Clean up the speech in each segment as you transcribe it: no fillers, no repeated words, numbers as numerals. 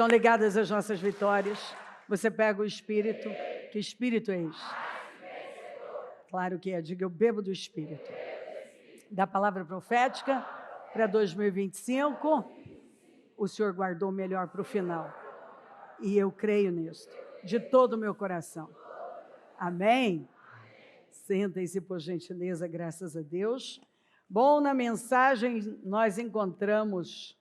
estão ligadas às nossas vitórias. Você pega o Espírito. Que Espírito é esse? Claro que é. Diga, eu bebo do Espírito. Da palavra profética para 2025, o Senhor guardou o melhor para o final. E eu creio nisso, de todo o meu coração. Amém? Sentem-se, por gentileza, graças a Deus. Bom, na mensagem nós encontramos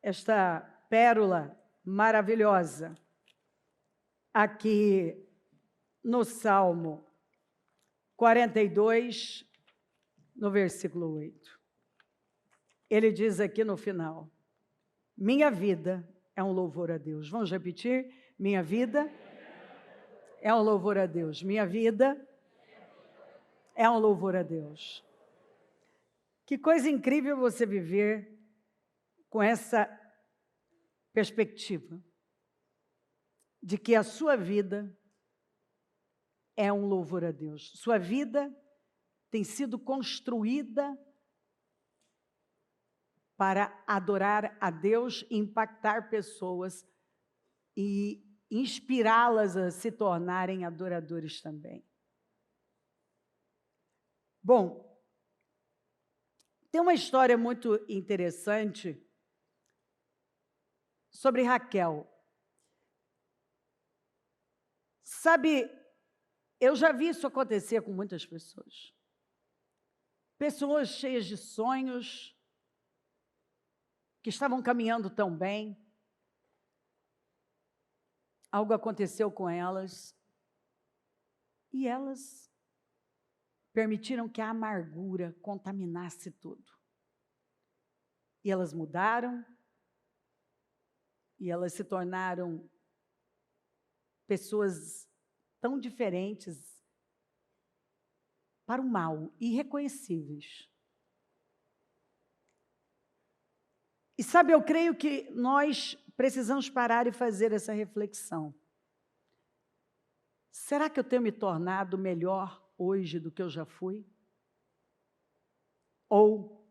esta pérola maravilhosa aqui no Salmo 42, no versículo 8. Ele diz aqui no final: minha vida é um louvor a Deus. Vamos repetir? Minha vida é um louvor a Deus. Minha vida é um louvor a Deus. Que coisa incrível você viver com essa perspectiva de que a sua vida é um louvor a Deus. Sua vida tem sido construída para adorar a Deus e impactar pessoas e inspirá-las a se tornarem adoradores também. Bom, tem uma história muito interessante sobre Raquel. Sabe, eu já vi isso acontecer com muitas pessoas. Pessoas cheias de sonhos, que estavam caminhando tão bem. Algo aconteceu com elas e elas permitiram que a amargura contaminasse tudo. E elas mudaram e elas se tornaram pessoas tão diferentes para o mal, irreconhecíveis. E sabe, eu creio que nós precisamos parar e fazer essa reflexão. Será que eu tenho me tornado melhor hoje do que eu já fui? Ou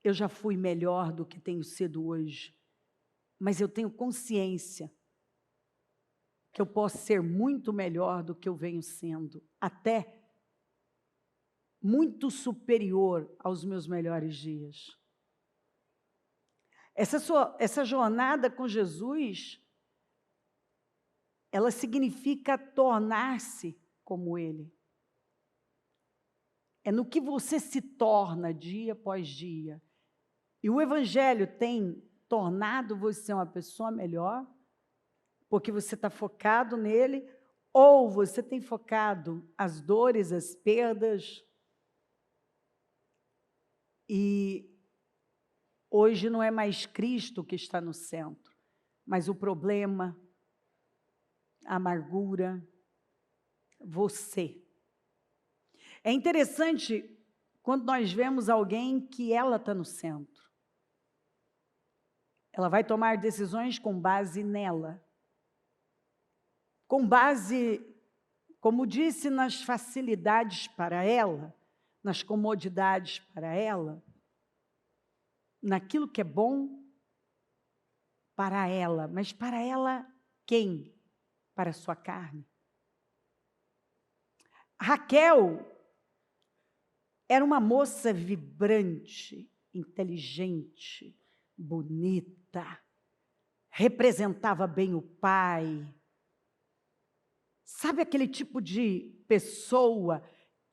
eu já fui melhor do que tenho sido hoje, mas eu tenho consciência que eu posso ser muito melhor do que eu venho sendo, até muito superior aos meus melhores dias. Essa jornada com Jesus, ela significa tornar-se como Ele. É no que você se torna dia após dia. E o Evangelho tem tornado você uma pessoa melhor, porque você está focado nele, ou você tem focado as dores, as perdas, e hoje não é mais Cristo que está no centro, mas o problema, a amargura, você. É interessante quando nós vemos alguém que ela está no centro. Ela vai tomar decisões com base nela. Com base, como disse, nas facilidades para ela, nas comodidades para ela, naquilo que é bom para ela. Mas para ela, quem? Para a sua carne. Raquel era uma moça vibrante, inteligente, bonita, representava bem o pai. Sabe aquele tipo de pessoa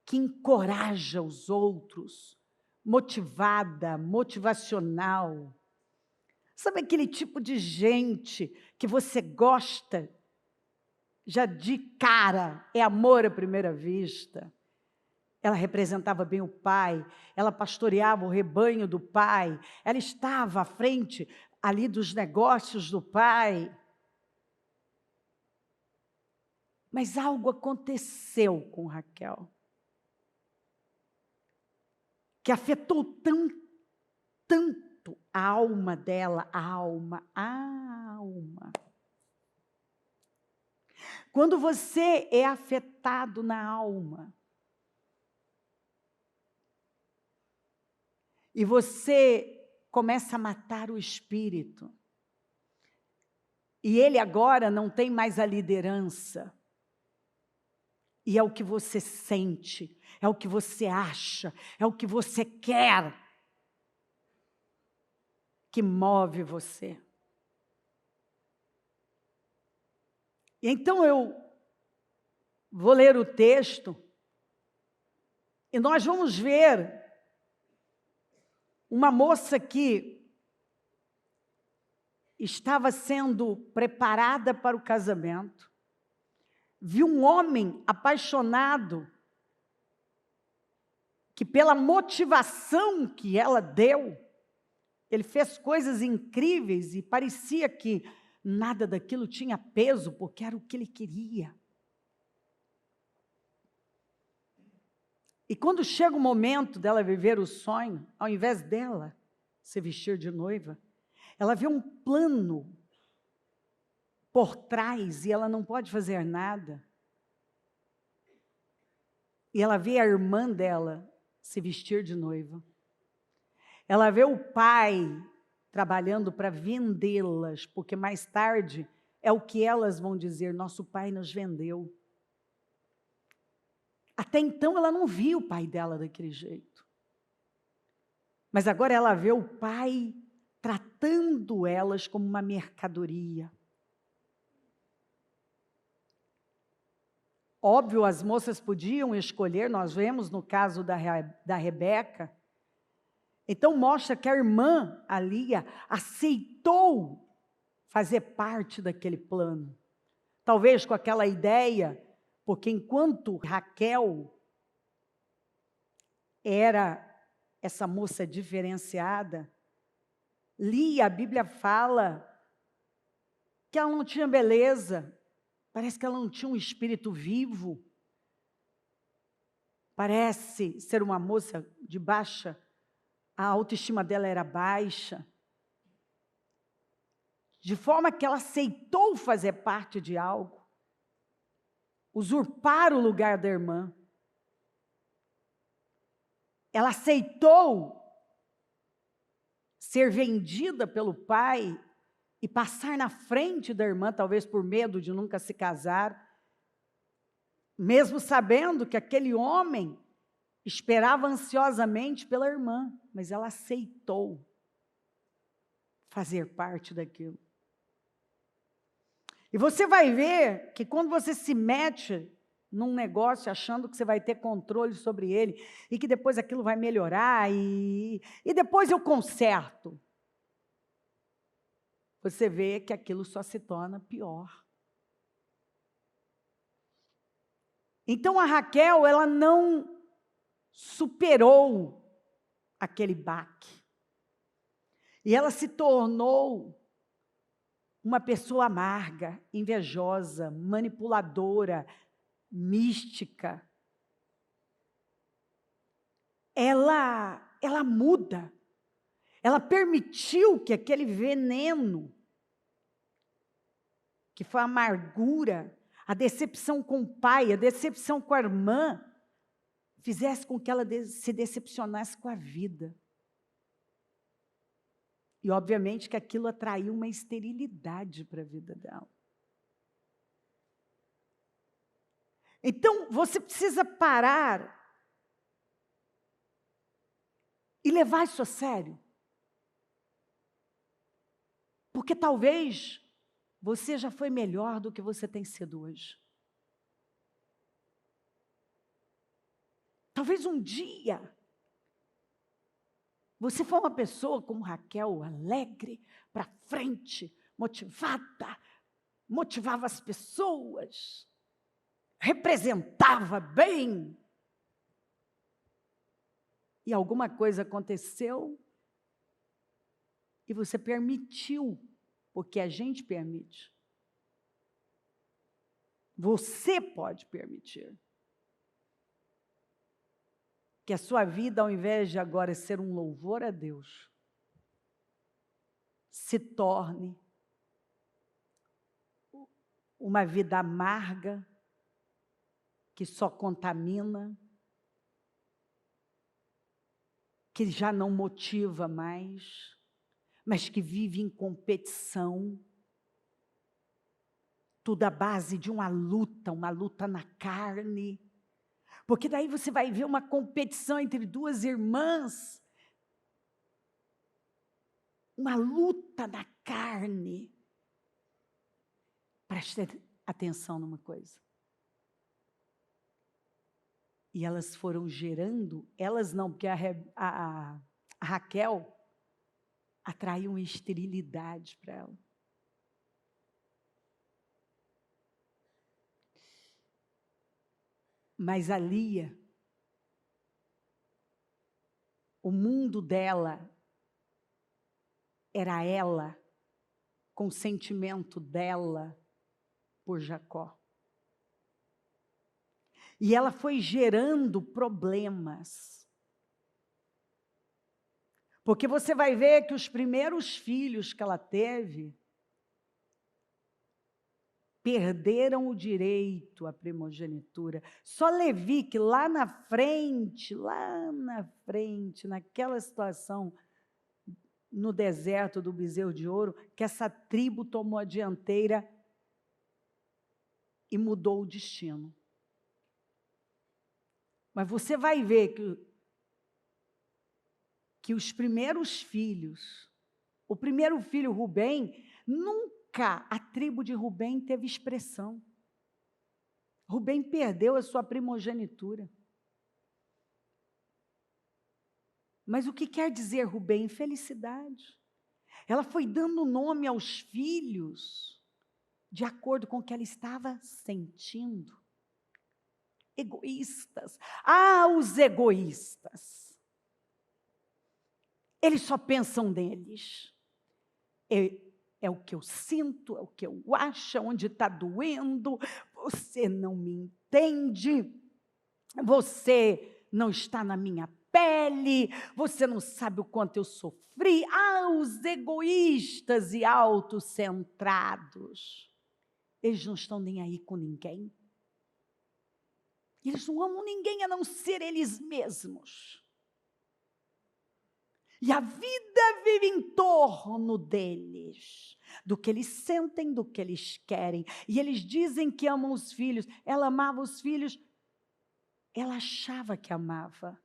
que encoraja os outros, motivada, motivacional? Sabe aquele tipo de gente que você gosta já de cara, é amor à primeira vista? Ela representava bem o pai, ela pastoreava o rebanho do pai, ela estava à frente ali dos negócios do pai. Mas algo aconteceu com Raquel, que afetou tanto a alma dela, a alma. Quando você é afetado na alma, e você começa a matar o espírito, E ele agora não tem mais a liderança. E é o que você sente, é o que você acha, é o que você quer que move você. E então eu vou ler o texto e nós vamos ver uma moça que estava sendo preparada para o casamento, viu um homem apaixonado que pela motivação que ela deu, ele fez coisas incríveis e parecia que nada daquilo tinha peso, porque era o que ele queria. E quando chega o momento dela viver o sonho, ao invés dela se vestir de noiva, ela vê um plano por trás e ela não pode fazer nada. E ela vê a irmã dela se vestir de noiva. Ela vê o pai trabalhando para vendê-las, porque mais tarde é o que elas vão dizer: nosso pai nos vendeu. Até então ela não via o pai dela daquele jeito. Mas agora ela vê o pai tratando elas como uma mercadoria. Óbvio, as moças podiam escolher, nós vemos no caso da Rebeca. Então mostra que a irmã, a Lia, aceitou fazer parte daquele plano. Talvez com aquela ideia, porque enquanto Raquel era essa moça diferenciada, Lia, a Bíblia fala que ela não tinha beleza, parece que ela não tinha um espírito vivo, parece ser uma moça de baixa, a autoestima dela era baixa, de forma que ela aceitou fazer parte de algo, usurpar o lugar da irmã. Ela aceitou ser vendida pelo pai e passar na frente da irmã, talvez por medo de nunca se casar, mesmo sabendo que aquele homem esperava ansiosamente pela irmã, mas ela aceitou fazer parte daquilo. E você vai ver que quando você se mete num negócio achando que você vai ter controle sobre ele e que depois aquilo vai melhorar e depois eu conserto, você vê que aquilo só se torna pior. Então a Raquel, ela não superou aquele baque. E ela se tornou uma pessoa amarga, invejosa, manipuladora, mística. Ela muda. Ela permitiu que aquele veneno, que foi a amargura, a decepção com o pai, a decepção com a irmã, fizesse com que ela se decepcionasse com a vida. E, obviamente, que aquilo atraiu uma esterilidade para a vida dela. Então, você precisa parar e levar isso a sério. Porque talvez você já foi melhor do que você tem sido hoje. Talvez um dia você foi uma pessoa como Raquel, alegre, para frente, motivada, motivava as pessoas, representava bem. E alguma coisa aconteceu e você permitiu, porque a gente permite. Você pode permitir que a sua vida, ao invés de agora ser um louvor a Deus, se torne uma vida amarga, que só contamina, que já não motiva mais, mas que vive em competição, tudo à base de uma luta na carne. Porque daí você vai ver uma competição entre duas irmãs, uma luta na carne. Preste atenção numa coisa. E elas foram gerando, elas não, porque a Raquel atraiu uma esterilidade para ela. Mas a Lia, o mundo dela era ela, com o sentimento dela por Jacó. E ela foi gerando problemas. Porque você vai ver que os primeiros filhos que ela teve perderam o direito à primogenitura. Só Levi, que lá na frente, naquela situação, no deserto do bezerro de ouro, que essa tribo tomou a dianteira e mudou o destino. Mas você vai ver que os primeiros filhos, o primeiro filho, Rubem, nunca a tribo de Rubem teve expressão. Rubem perdeu a sua primogenitura. Mas o que quer dizer Rubem? Felicidade. Ela foi dando nome aos filhos de acordo com o que ela estava sentindo. Egoístas. Os egoístas. Eles só pensam neles. É o que eu sinto, é o que eu acho, onde está doendo. Você não me entende. Você não está na minha pele. Você não sabe o quanto eu sofri. Os egoístas e autocentrados. Eles não estão nem aí com ninguém. Eles não amam ninguém a não ser eles mesmos. E a vida vive em torno deles, do que eles sentem, do que eles querem. E eles dizem que amam os filhos. Ela amava os filhos, ela achava que amava.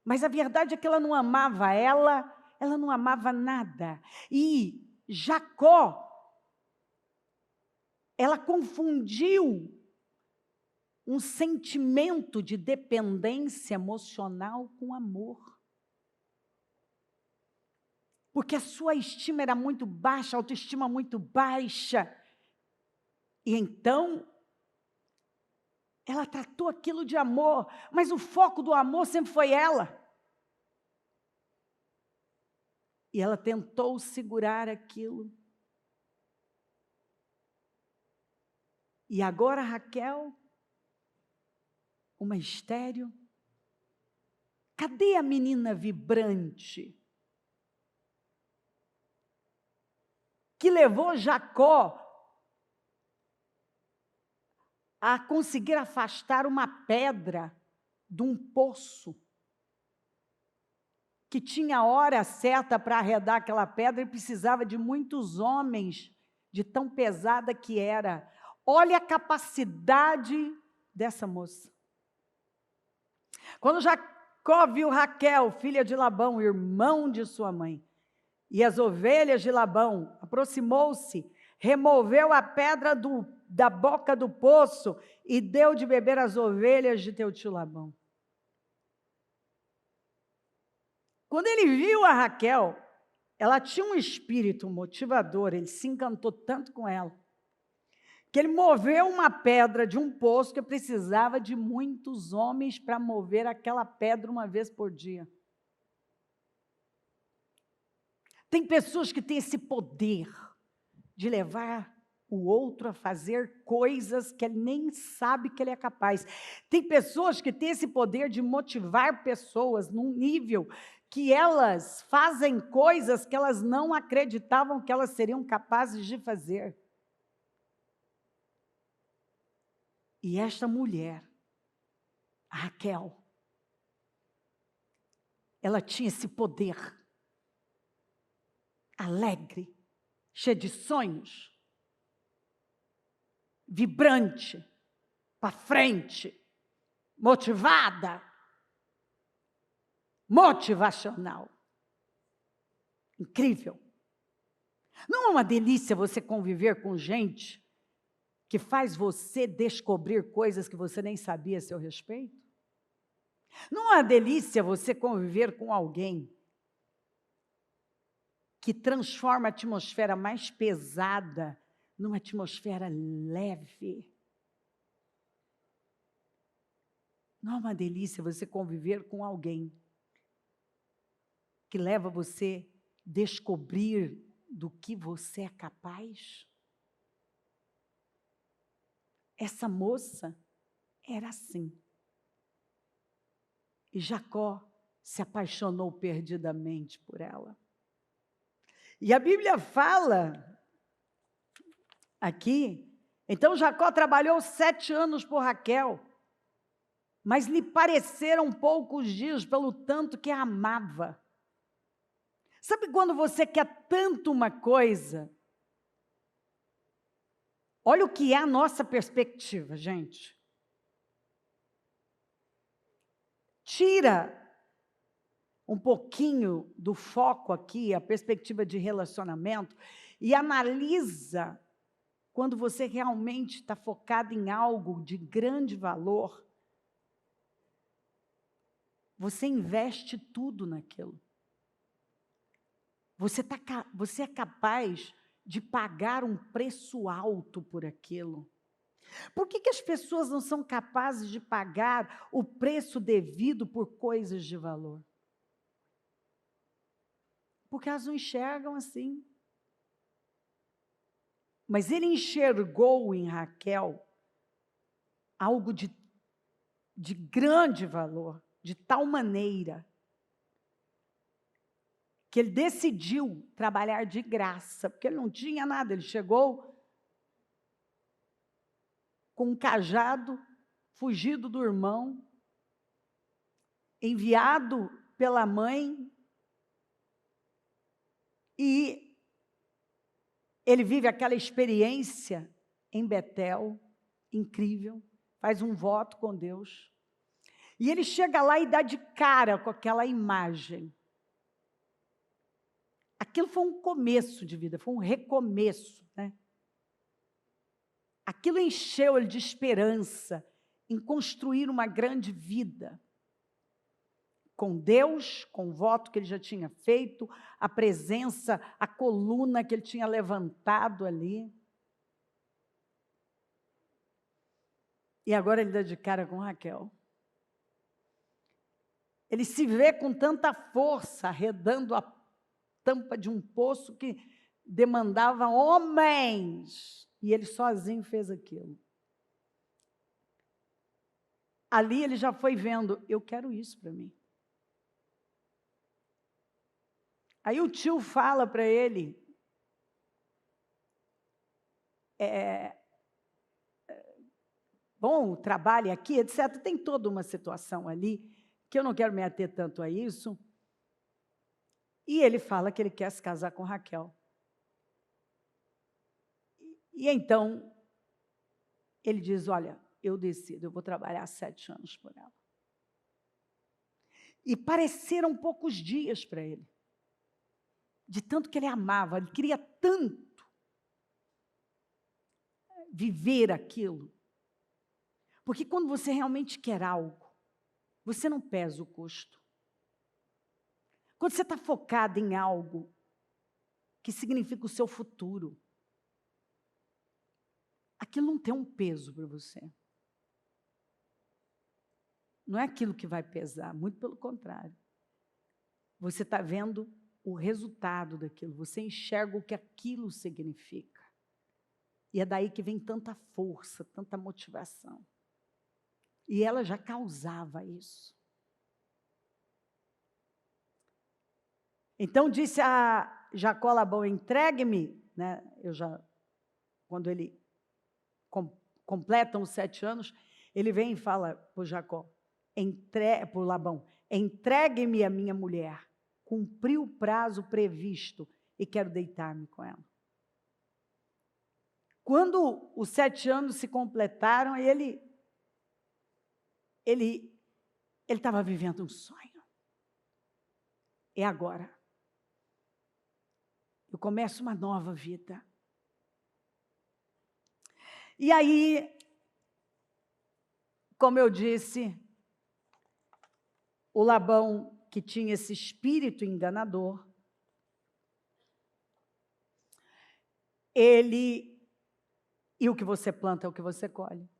Mas a verdade é que ela não amava ela não amava nada. E Jacó, ela confundiu um sentimento de dependência emocional com amor. Porque a sua estima era muito baixa, a autoestima muito baixa. E então, ela tratou aquilo de amor, mas o foco do amor sempre foi ela. E ela tentou segurar aquilo. E agora Raquel, uma estéril. Cadê a menina vibrante? Que levou Jacó a conseguir afastar uma pedra de um poço, que tinha a hora certa para arredar aquela pedra e precisava de muitos homens, de tão pesada que era. Olha a capacidade dessa moça. Quando Jacó viu Raquel, filha de Labão, irmão de sua mãe, e as ovelhas de Labão, aproximou-se, removeu a pedra da boca do poço e deu de beber às ovelhas de teu tio Labão. Quando ele viu a Raquel, ela tinha um espírito motivador, ele se encantou tanto com ela, que ele moveu uma pedra de um poço que precisava de muitos homens para mover aquela pedra uma vez por dia. Tem pessoas que têm esse poder de levar o outro a fazer coisas que ele nem sabe que ele é capaz. Tem pessoas que têm esse poder de motivar pessoas num nível que elas fazem coisas que elas não acreditavam que elas seriam capazes de fazer. E esta mulher, a Raquel, ela tinha esse poder, alegre, cheia de sonhos, vibrante, para frente, motivada, motivacional. Incrível. Não é uma delícia você conviver com gente que faz você descobrir coisas que você nem sabia a seu respeito? Não é uma delícia você conviver com alguém que transforma a atmosfera mais pesada numa atmosfera leve? Não é uma delícia você conviver com alguém que leva você a descobrir do que você é capaz? Essa moça era assim. E Jacó se apaixonou perdidamente por ela. E a Bíblia fala aqui, então Jacó trabalhou 7 anos por Raquel, mas lhe pareceram poucos dias pelo tanto que a amava. Sabe quando você quer tanto uma coisa? Olha o que é a nossa perspectiva, gente. Tira um pouquinho do foco aqui, a perspectiva de relacionamento, e analisa quando você realmente está focado em algo de grande valor. Você investe tudo naquilo. Você é capaz de pagar um preço alto por aquilo. Por que as pessoas não são capazes de pagar o preço devido por coisas de valor? Porque elas não enxergam assim. Mas ele enxergou em Raquel algo de grande valor, de tal maneira que ele decidiu trabalhar de graça, porque ele não tinha nada. Ele chegou com um cajado, fugido do irmão, enviado pela mãe, e ele vive aquela experiência em Betel, incrível, faz um voto com Deus, e ele chega lá e dá de cara com aquela imagem. Aquilo foi um começo de vida, foi um recomeço, né? Aquilo encheu ele de esperança em construir uma grande vida com Deus, com o voto que ele já tinha feito, a presença, a coluna que ele tinha levantado ali. E agora ele dá de cara com Raquel. Ele se vê com tanta força, arredando a tampa de um poço que demandava homens, e ele sozinho fez aquilo. Ali ele já foi vendo, eu quero isso para mim. Aí o tio fala para ele, bom, trabalhe aqui, etc. Tem toda uma situação ali, que eu não quero me ater tanto a isso. E ele fala que ele quer se casar com Raquel. E então, ele diz, olha, eu decido, eu vou trabalhar 7 anos por ela. E pareceram poucos dias para ele, de tanto que ele amava, ele queria tanto viver aquilo. Porque quando você realmente quer algo, você não pesa o custo. Quando você está focado em algo que significa o seu futuro, aquilo não tem um peso para você. Não é aquilo que vai pesar, muito pelo contrário. Você está vendo o resultado daquilo, você enxerga o que aquilo significa. E é daí que vem tanta força, tanta motivação. E ela já causava isso. Então disse a Jacó a Labão, entregue-me, né? Quando ele completam os 7 anos, ele vem e fala para Jacó, para Labão, entregue-me a minha mulher, cumpri o prazo previsto e quero deitar-me com ela. Quando os 7 anos se completaram, ele estava vivendo um sonho. É agora. Eu começo uma nova vida. E aí, como eu disse, o Labão, que tinha esse espírito enganador, e o que você planta é o que você colhe.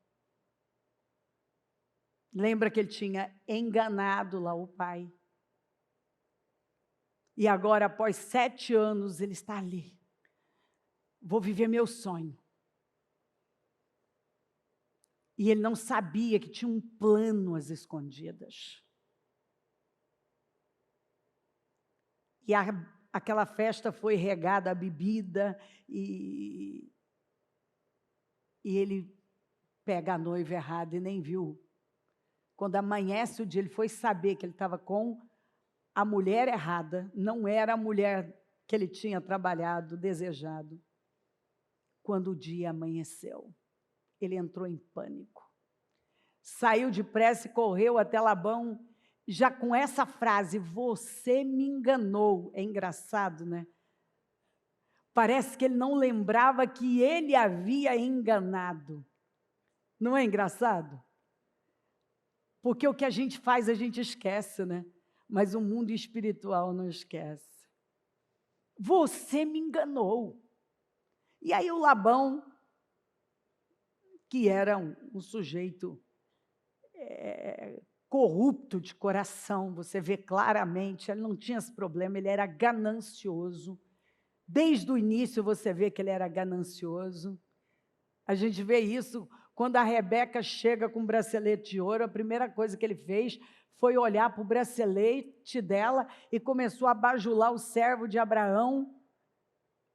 Lembra que ele tinha enganado lá o pai. E agora, após 7 anos, ele está ali. Vou viver meu sonho. E ele não sabia que tinha um plano às escondidas. E aquela festa foi regada à bebida e ele pega a noiva errada e nem viu. Quando amanhece o dia, ele foi saber que ele estava com a mulher errada, não era a mulher que ele tinha trabalhado, desejado. Quando o dia amanheceu, ele entrou em pânico. Saiu depressa e correu até Labão, já com essa frase, você me enganou. É engraçado, né? Parece que ele não lembrava que ele havia enganado. Não é engraçado? Porque o que a gente faz, a gente esquece, né? Mas o mundo espiritual não esquece. Você me enganou. E aí o Labão, que era um sujeito corrupto de coração, você vê claramente, ele não tinha esse problema, ele era ganancioso. Desde o início você vê que ele era ganancioso. A gente vê isso quando a Rebeca chega com um bracelete de ouro, a primeira coisa que ele fez foi olhar para o bracelete dela e começou a bajular o servo de Abraão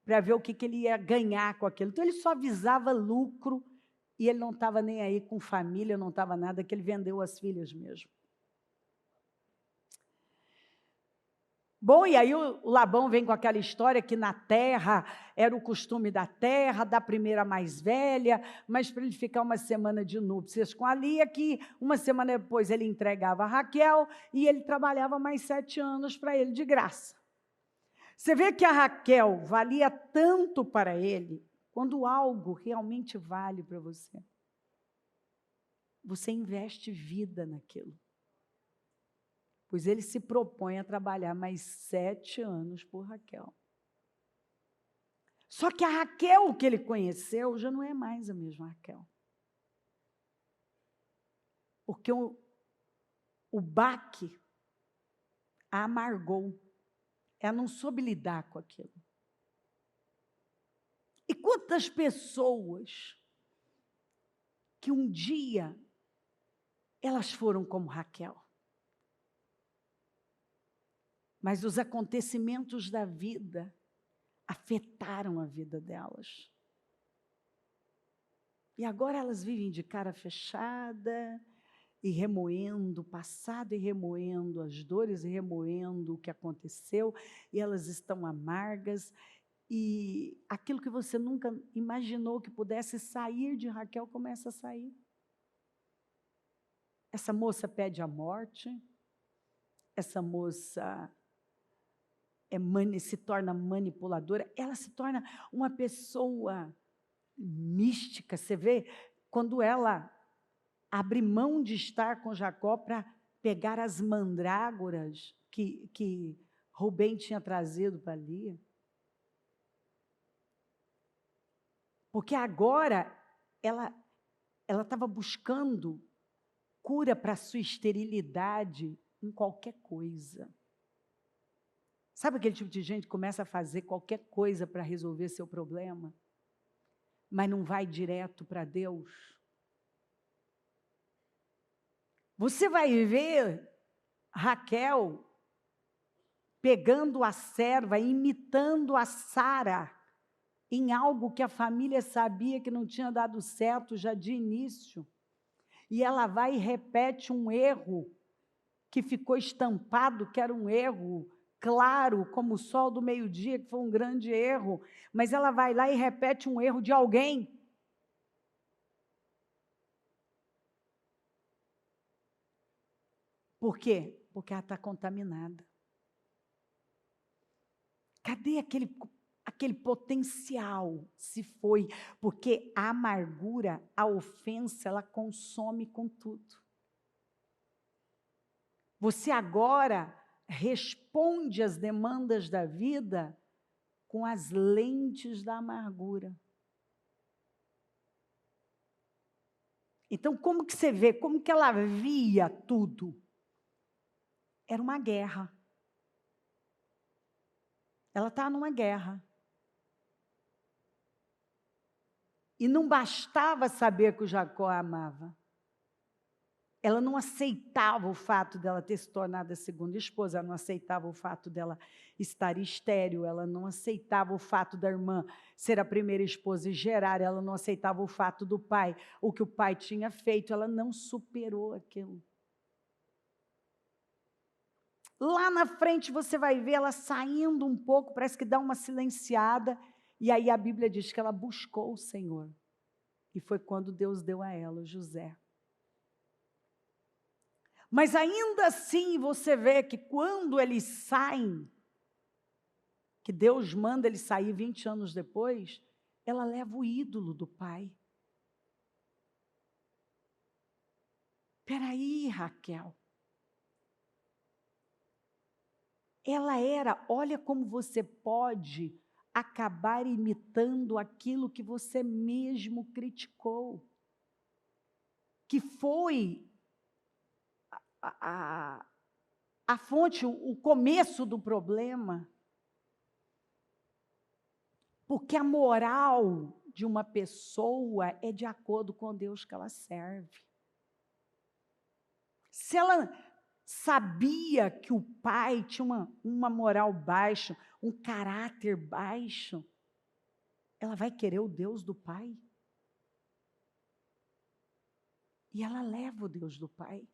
para ver o que ele ia ganhar com aquilo. Então ele só visava lucro e ele não estava nem aí com família, não estava nada, que ele vendeu as filhas mesmo. Bom, e aí o Labão vem com aquela história que na terra era o costume da terra, da primeira mais velha, mas para ele ficar uma semana de núpcias com a Lia, que uma semana depois ele entregava a Raquel e ele trabalhava mais 7 anos para ele de graça. Você vê que a Raquel valia tanto para ele, quando algo realmente vale para você. Você investe vida naquilo. Pois ele se propõe a trabalhar mais 7 anos por Raquel. Só que a Raquel que ele conheceu já não é mais a mesma Raquel. Porque o baque a amargou. Ela não soube lidar com aquilo. E quantas pessoas que um dia elas foram como Raquel. Mas os acontecimentos da vida afetaram a vida delas. E agora elas vivem de cara fechada e remoendo o passado e remoendo as dores e remoendo o que aconteceu, e elas estão amargas, e aquilo que você nunca imaginou que pudesse sair de Raquel começa a sair. Essa moça pede a morte, essa moça se torna manipuladora, ela se torna uma pessoa mística. Você vê, quando ela abre mão de estar com Jacó para pegar as mandrágoras que Rubem tinha trazido para Lia. Porque agora ela estava buscando cura para a sua esterilidade em qualquer coisa. Sabe aquele tipo de gente que começa a fazer qualquer coisa para resolver seu problema, mas não vai direto para Deus? Você vai ver Raquel pegando a serva, imitando a Sara, em algo que a família sabia que não tinha dado certo já de início. E ela vai e repete um erro que ficou estampado, que era um erro claro, como o sol do meio-dia, que foi um grande erro. Mas ela vai lá e repete um erro de alguém Por quê? Porque ela está contaminada. Cadê aquele potencial? Se foi. Porque a amargura, a ofensa, ela consome com tudo. Você agora responde às demandas da vida com as lentes da amargura. Então, como que você vê? Como que ela via tudo? Era uma guerra. Ela está numa guerra. E não bastava saber que o Jacó a amava. Ela não aceitava o fato dela ter se tornado a segunda esposa, ela não aceitava o fato dela estar estéril, ela não aceitava o fato da irmã ser a primeira esposa e gerar, ela não aceitava o fato do pai, o que o pai tinha feito, ela não superou aquilo. Lá na frente você vai ver ela saindo um pouco, parece que dá uma silenciada, e aí a Bíblia diz que ela buscou o Senhor. E foi quando Deus deu a ela, José. Mas ainda assim você vê que quando eles saem, que Deus manda ele sair 20 anos depois, ela leva o ídolo do pai. Espera aí, Raquel. Ela era, olha como você pode acabar imitando aquilo que você mesmo criticou. Que foi a fonte, o começo do problema. Porque a moral de uma pessoa é de acordo com Deus que ela serve. Se ela sabia que o pai tinha uma moral baixa, um caráter baixo, ela vai querer o Deus do pai? E ela leva o Deus do pai.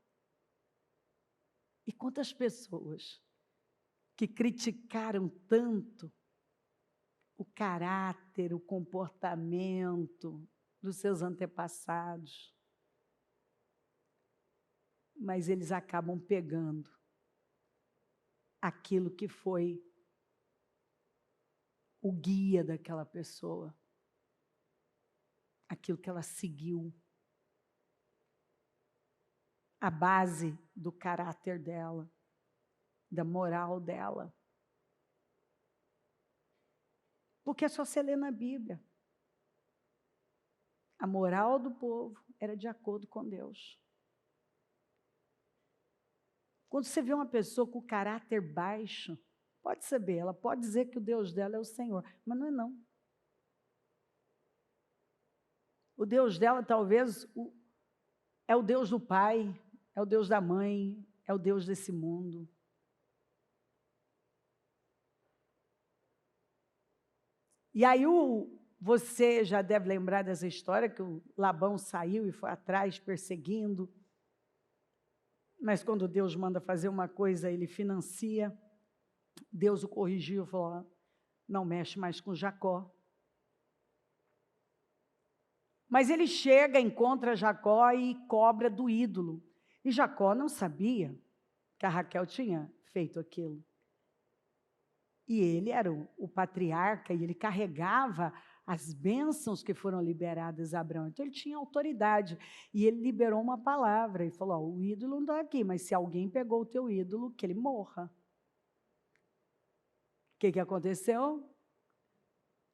E quantas pessoas que criticaram tanto o caráter, o comportamento dos seus antepassados, mas eles acabam pegando aquilo que foi o guia daquela pessoa, aquilo que ela seguiu, a base do caráter dela, da moral dela. Porque é só você ler na Bíblia. A moral do povo era de acordo com Deus. Quando você vê uma pessoa com caráter baixo, pode saber, ela pode dizer que o Deus dela é o Senhor, mas não é não. O Deus dela talvez é o Deus do pai, é o Deus da mãe, é o Deus desse mundo. E aí você já deve lembrar dessa história que o Labão saiu e foi atrás perseguindo. Mas quando Deus manda fazer uma coisa, ele financia. Deus o corrigiu e falou, não mexe mais com Jacó. Mas ele chega, encontra Jacó e cobra do ídolo. E Jacó não sabia que a Raquel tinha feito aquilo. E ele era o patriarca e ele carregava as bênçãos que foram liberadas a Abraão. Então, ele tinha autoridade. E ele liberou uma palavra e falou, o ídolo não está aqui, mas se alguém pegou o teu ídolo, que ele morra. O que aconteceu?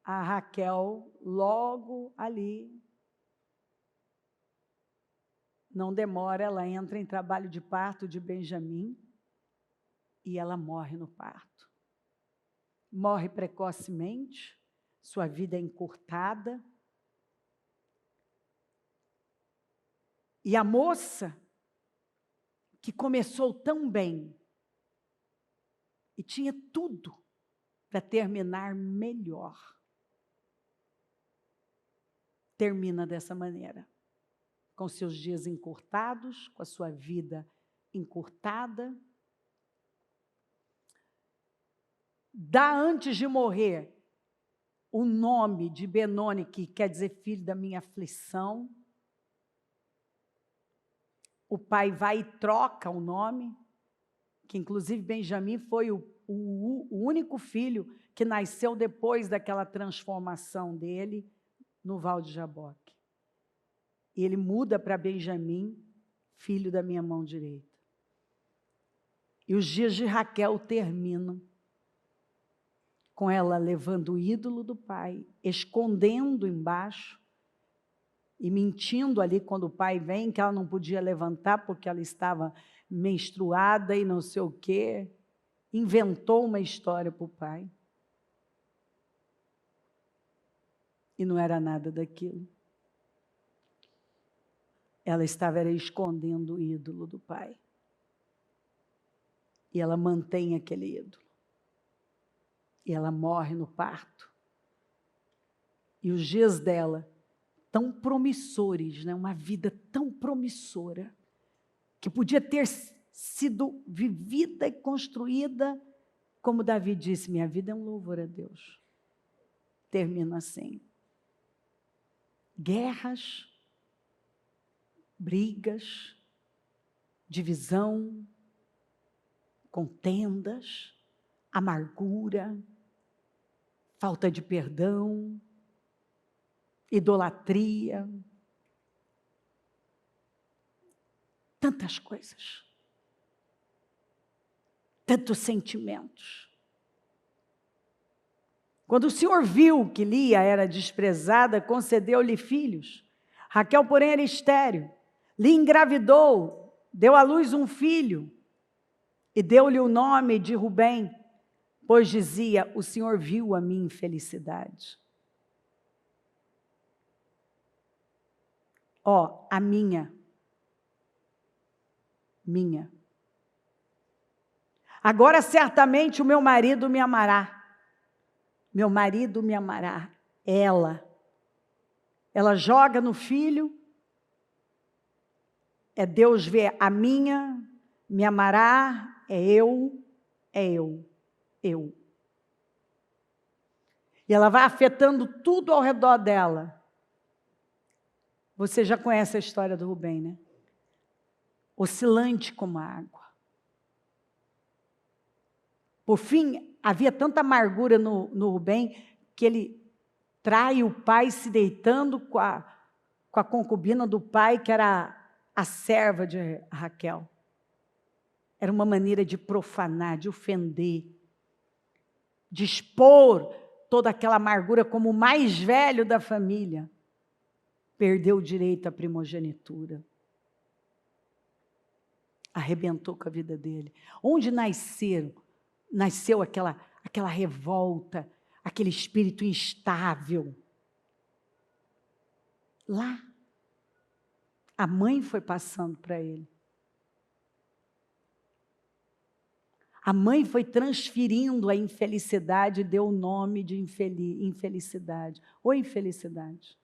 A Raquel, logo ali, não demora, ela entra em trabalho de parto de Benjamim e ela morre no parto. Morre precocemente, sua vida é encurtada. E a moça, que começou tão bem, e tinha tudo para terminar melhor, termina dessa maneira, com seus dias encurtados, com a sua vida encurtada. Dá antes de morrer o nome de Benoni, que quer dizer filho da minha aflição. O pai vai e troca o nome, que inclusive Benjamim foi o único filho que nasceu depois daquela transformação dele no Val de Jaboque. E ele muda para Benjamim, filho da minha mão direita. E os dias de Raquel terminam com ela levando o ídolo do pai, escondendo embaixo e mentindo ali quando o pai vem, que ela não podia levantar porque ela estava menstruada e não sei o quê. Inventou uma história para o pai. E não era nada daquilo. Ela estava escondendo o ídolo do pai. E ela mantém aquele ídolo. E ela morre no parto. E os dias dela, tão promissores, né? Uma vida tão promissora, que podia ter sido vivida e construída, como Davi disse, minha vida é um louvor a Deus. Termina assim. Guerras, brigas, divisão, contendas, amargura, falta de perdão, idolatria, tantas coisas, tantos sentimentos. Quando o Senhor viu que Lia era desprezada, concedeu-lhe filhos. Raquel, porém, era estéril. Lia engravidou, deu à luz um filho e deu-lhe o nome de Rubem, pois dizia, o Senhor viu a minha infelicidade. Ó, a minha. Agora certamente o meu marido me amará. Meu marido me amará. Ela joga no filho. É Deus ver a minha, me amará, é eu. E ela vai afetando tudo ao redor dela. Você já conhece a história do Rubem, né? Oscilante como a água. Por fim, havia tanta amargura no Rubem, que ele trai o pai se deitando com a concubina do pai, que era a serva de Raquel. Era uma maneira de profanar, de ofender, de expor toda aquela amargura como o mais velho da família. Perdeu o direito à primogenitura. Arrebentou com a vida dele. Onde nasceu aquela revolta, aquele espírito instável? Lá. A mãe foi passando para ele. A mãe foi transferindo a infelicidade e deu o nome de infelicidade. Ou infelicidade.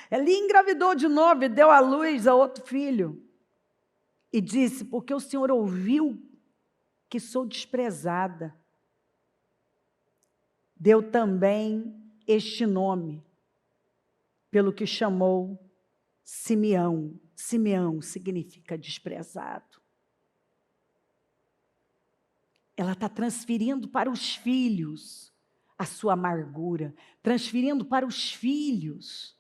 Ela engravidou de novo e deu à luz a outro filho. E disse, porque o Senhor ouviu que sou desprezada. Deu também este nome, pelo que chamou Simeão. Simeão significa desprezado. Ela está transferindo para os filhos a sua amargura, transferindo para os filhos.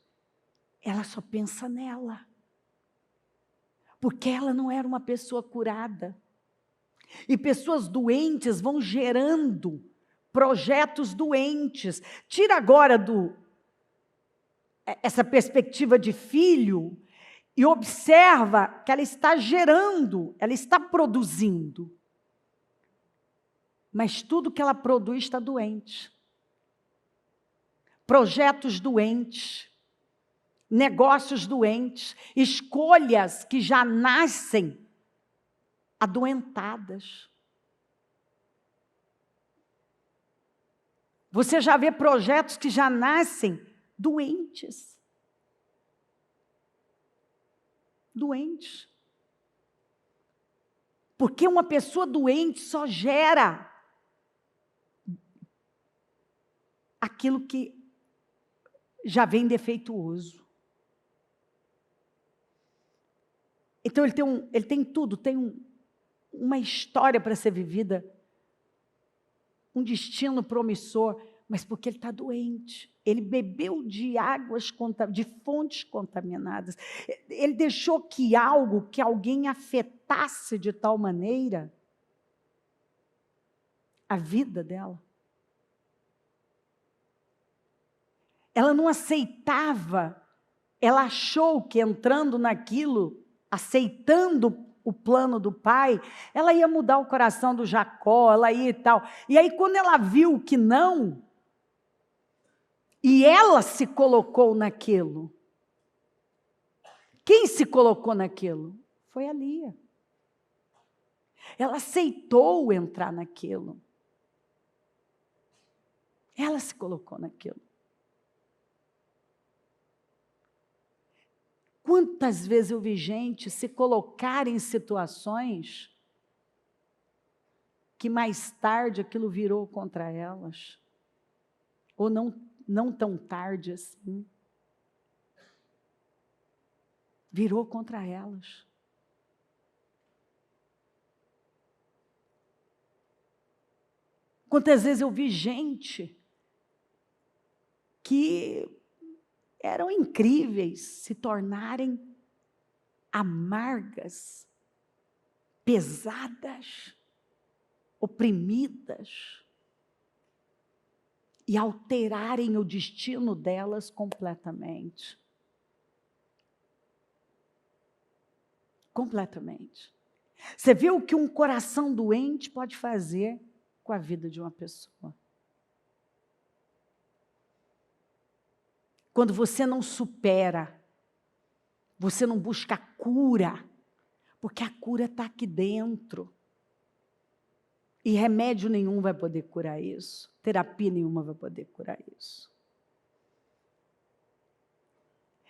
Ela só pensa nela. Porque ela não era uma pessoa curada. E pessoas doentes vão gerando projetos doentes. Tira agora essa perspectiva de filho e observa que ela está gerando, ela está produzindo. Mas tudo que ela produz está doente. Projetos doentes, negócios doentes, escolhas que já nascem adoentadas. Você já vê projetos que já nascem doentes. Doentes. Porque uma pessoa doente só gera aquilo que já vem defeituoso. Então ele tem tudo, tem uma história para ser vivida, um destino promissor, mas porque ele está doente. Ele bebeu de de fontes contaminadas. Ele deixou que alguém afetasse de tal maneira a vida dela. Ela não aceitava, ela achou que entrando naquilo, aceitando o plano do pai, ela ia mudar o coração do Jacó, ela ia e tal. E aí quando ela viu que não, e ela se colocou naquilo, quem se colocou naquilo? Foi a Lia. Ela aceitou entrar naquilo. Ela se colocou naquilo. Quantas vezes eu vi gente se colocar em situações que mais tarde aquilo virou contra elas, ou não tão tarde assim, virou contra elas. Quantas vezes eu vi gente que eram incríveis se tornarem amargas, pesadas, oprimidas e alterarem o destino delas completamente. Completamente. Você vê o que um coração doente pode fazer com a vida de uma pessoa. Quando você não supera, você não busca cura, porque a cura está aqui dentro. E remédio nenhum vai poder curar isso. Terapia nenhuma vai poder curar isso.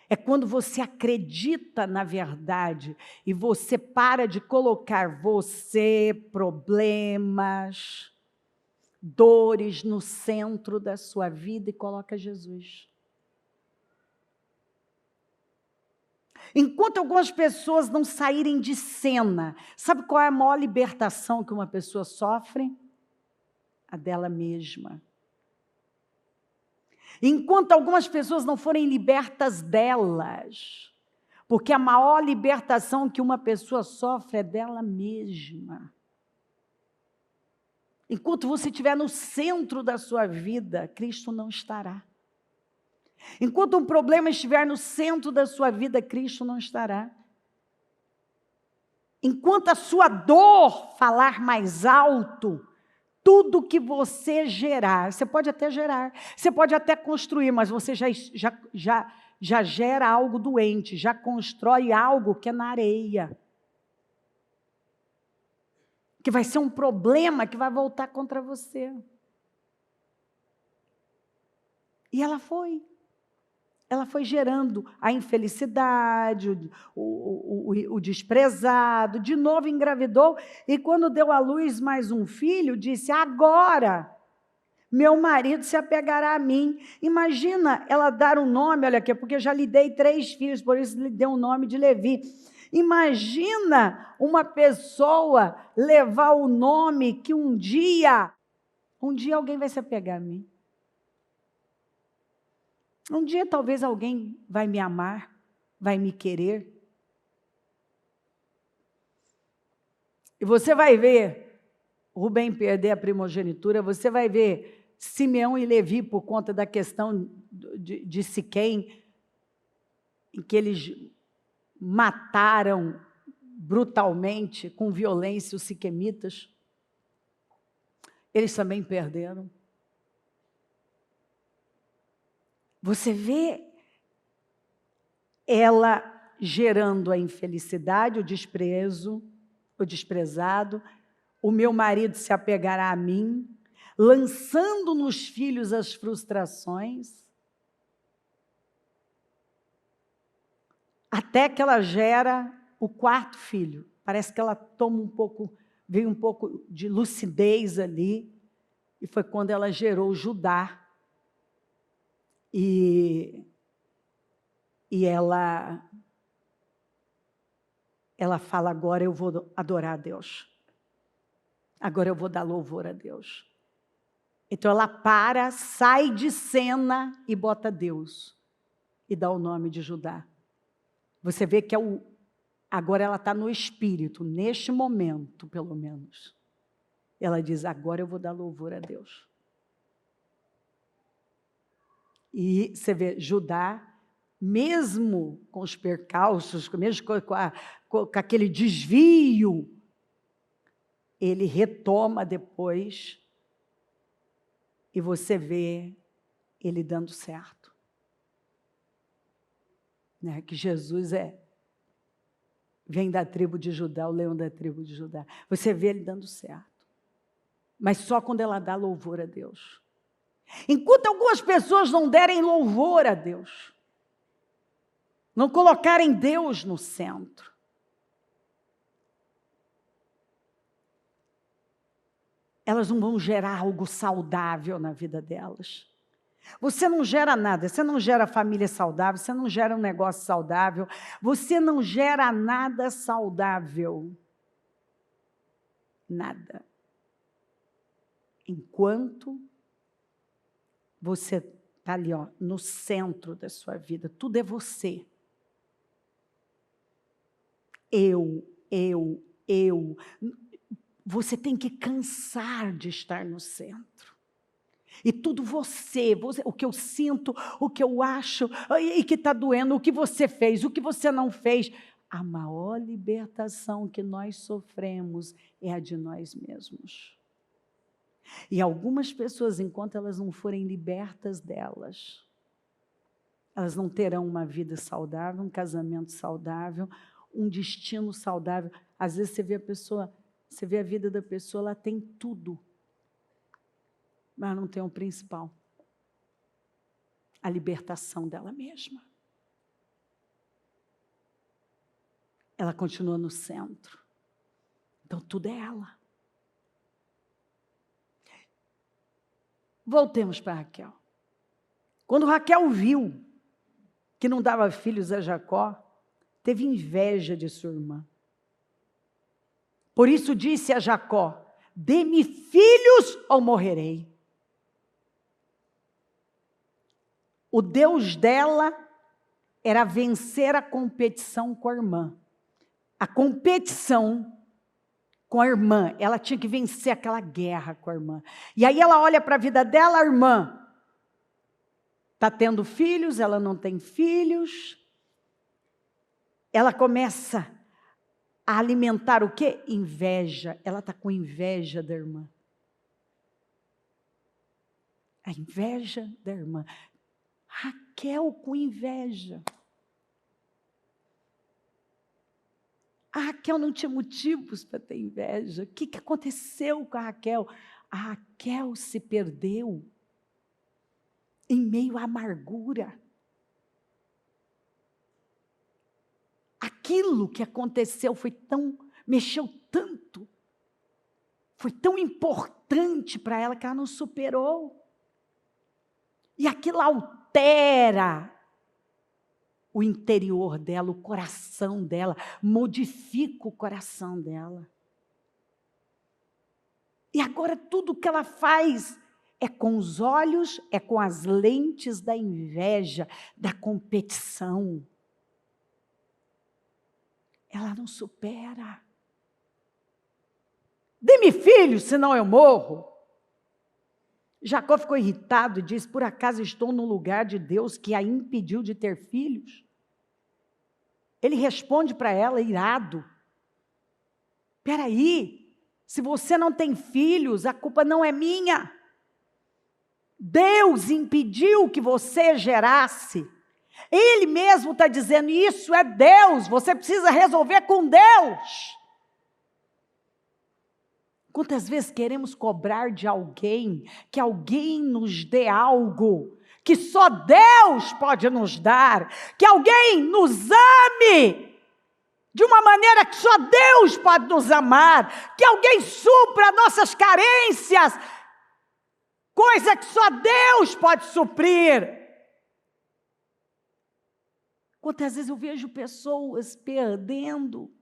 É quando você acredita na verdade e você para de colocar você, problemas, dores no centro da sua vida e coloca Jesus. Enquanto algumas pessoas não saírem de cena, sabe qual é a maior libertação que uma pessoa sofre? A dela mesma. Enquanto algumas pessoas não forem libertas delas, porque a maior libertação que uma pessoa sofre é dela mesma. Enquanto você estiver no centro da sua vida, Cristo não estará. Enquanto um problema estiver no centro da sua vida, Cristo não estará. Enquanto a sua dor falar mais alto, tudo que você gerar, você pode até gerar, você pode até construir, mas você já gera algo doente, já constrói algo que é na areia. Que vai ser um problema que vai voltar contra você. E ela foi gerando a infelicidade, o desprezado, de novo engravidou, e quando deu à luz mais um filho, disse, agora meu marido se apegará a mim. Imagina ela dar um nome, olha aqui, porque eu já lhe dei 3 filhos, por isso lhe deu o nome de Levi. Imagina uma pessoa levar o nome que um dia alguém vai se apegar a mim. Um dia talvez alguém vai me amar, vai me querer. E você vai ver Rubem perder a primogenitura, você vai ver Simeão e Levi por conta da questão de Siquém, em que eles mataram brutalmente, com violência, os siquemitas. Eles também perderam. Você vê ela gerando a infelicidade, o desprezo, o desprezado, o meu marido se apegará a mim, lançando nos filhos as frustrações, até que ela gera o 4º filho. Parece que ela veio um pouco de lucidez ali, e foi quando ela gerou Judá. E ela fala, agora eu vou adorar a Deus. Agora eu vou dar louvor a Deus. Então ela para, sai de cena e bota Deus. E dá o nome de Judá. Você vê que agora ela está no espírito, neste momento, pelo menos. Ela diz, agora eu vou dar louvor a Deus. E você vê, Judá, mesmo com os percalços, mesmo com aquele desvio, ele retoma depois, e você vê ele dando certo. Né? Que Jesus vem da tribo de Judá, o leão da tribo de Judá. Você vê ele dando certo. Mas só quando ela dá louvor a Deus. Enquanto algumas pessoas não derem louvor a Deus, não colocarem Deus no centro, elas não vão gerar algo saudável na vida delas. Você não gera nada, você não gera família saudável, você não gera um negócio saudável, você não gera nada saudável. Nada. Enquanto você está ali, no centro da sua vida, tudo é você. Eu. Você tem que cansar de estar no centro. E tudo você, o que eu sinto, o que eu acho, e que está doendo, o que você fez, o que você não fez. A maior libertação que nós sofremos é a de nós mesmos. E algumas pessoas, enquanto elas não forem libertas delas, elas não terão uma vida saudável, um casamento saudável, um destino saudável. Às vezes você vê a vida da pessoa, ela tem tudo, mas não tem o principal, a libertação dela mesma. Ela continua no centro. Então, tudo é ela. Voltemos para Raquel. Quando Raquel viu que não dava filhos a Jacó, teve inveja de sua irmã. Por isso disse a Jacó, dê-me filhos ou morrerei. O Deus dela era vencer a competição com a irmã. A competição com a irmã, ela tinha que vencer aquela guerra com a irmã. E aí ela olha para a vida dela, a irmã está tendo filhos, ela não tem filhos. Ela começa a alimentar o quê? Inveja. Ela está com inveja da irmã. A inveja da irmã. Raquel com inveja. A Raquel não tinha motivos para ter inveja. O que aconteceu com a Raquel? A Raquel se perdeu em meio à amargura. Aquilo que aconteceu mexeu tanto, foi tão importante para ela que ela não superou. E aquilo altera o interior dela, o coração dela, modifica o coração dela. E agora tudo que ela faz é com os olhos, é com as lentes da inveja, da competição. Ela não supera. Dê-me filhos, senão eu morro. Jacó ficou irritado e disse, por acaso estou no lugar de Deus que a impediu de ter filhos? Ele responde para ela, irado. Espera aí, se você não tem filhos, a culpa não é minha. Deus impediu que você gerasse. Ele mesmo está dizendo, isso é Deus, você precisa resolver com Deus. Quantas vezes queremos cobrar de alguém, que alguém nos dê algo, que só Deus pode nos dar, que alguém nos ame, de uma maneira que só Deus pode nos amar, que alguém supra nossas carências, coisa que só Deus pode suprir. Quantas vezes eu vejo pessoas perdendo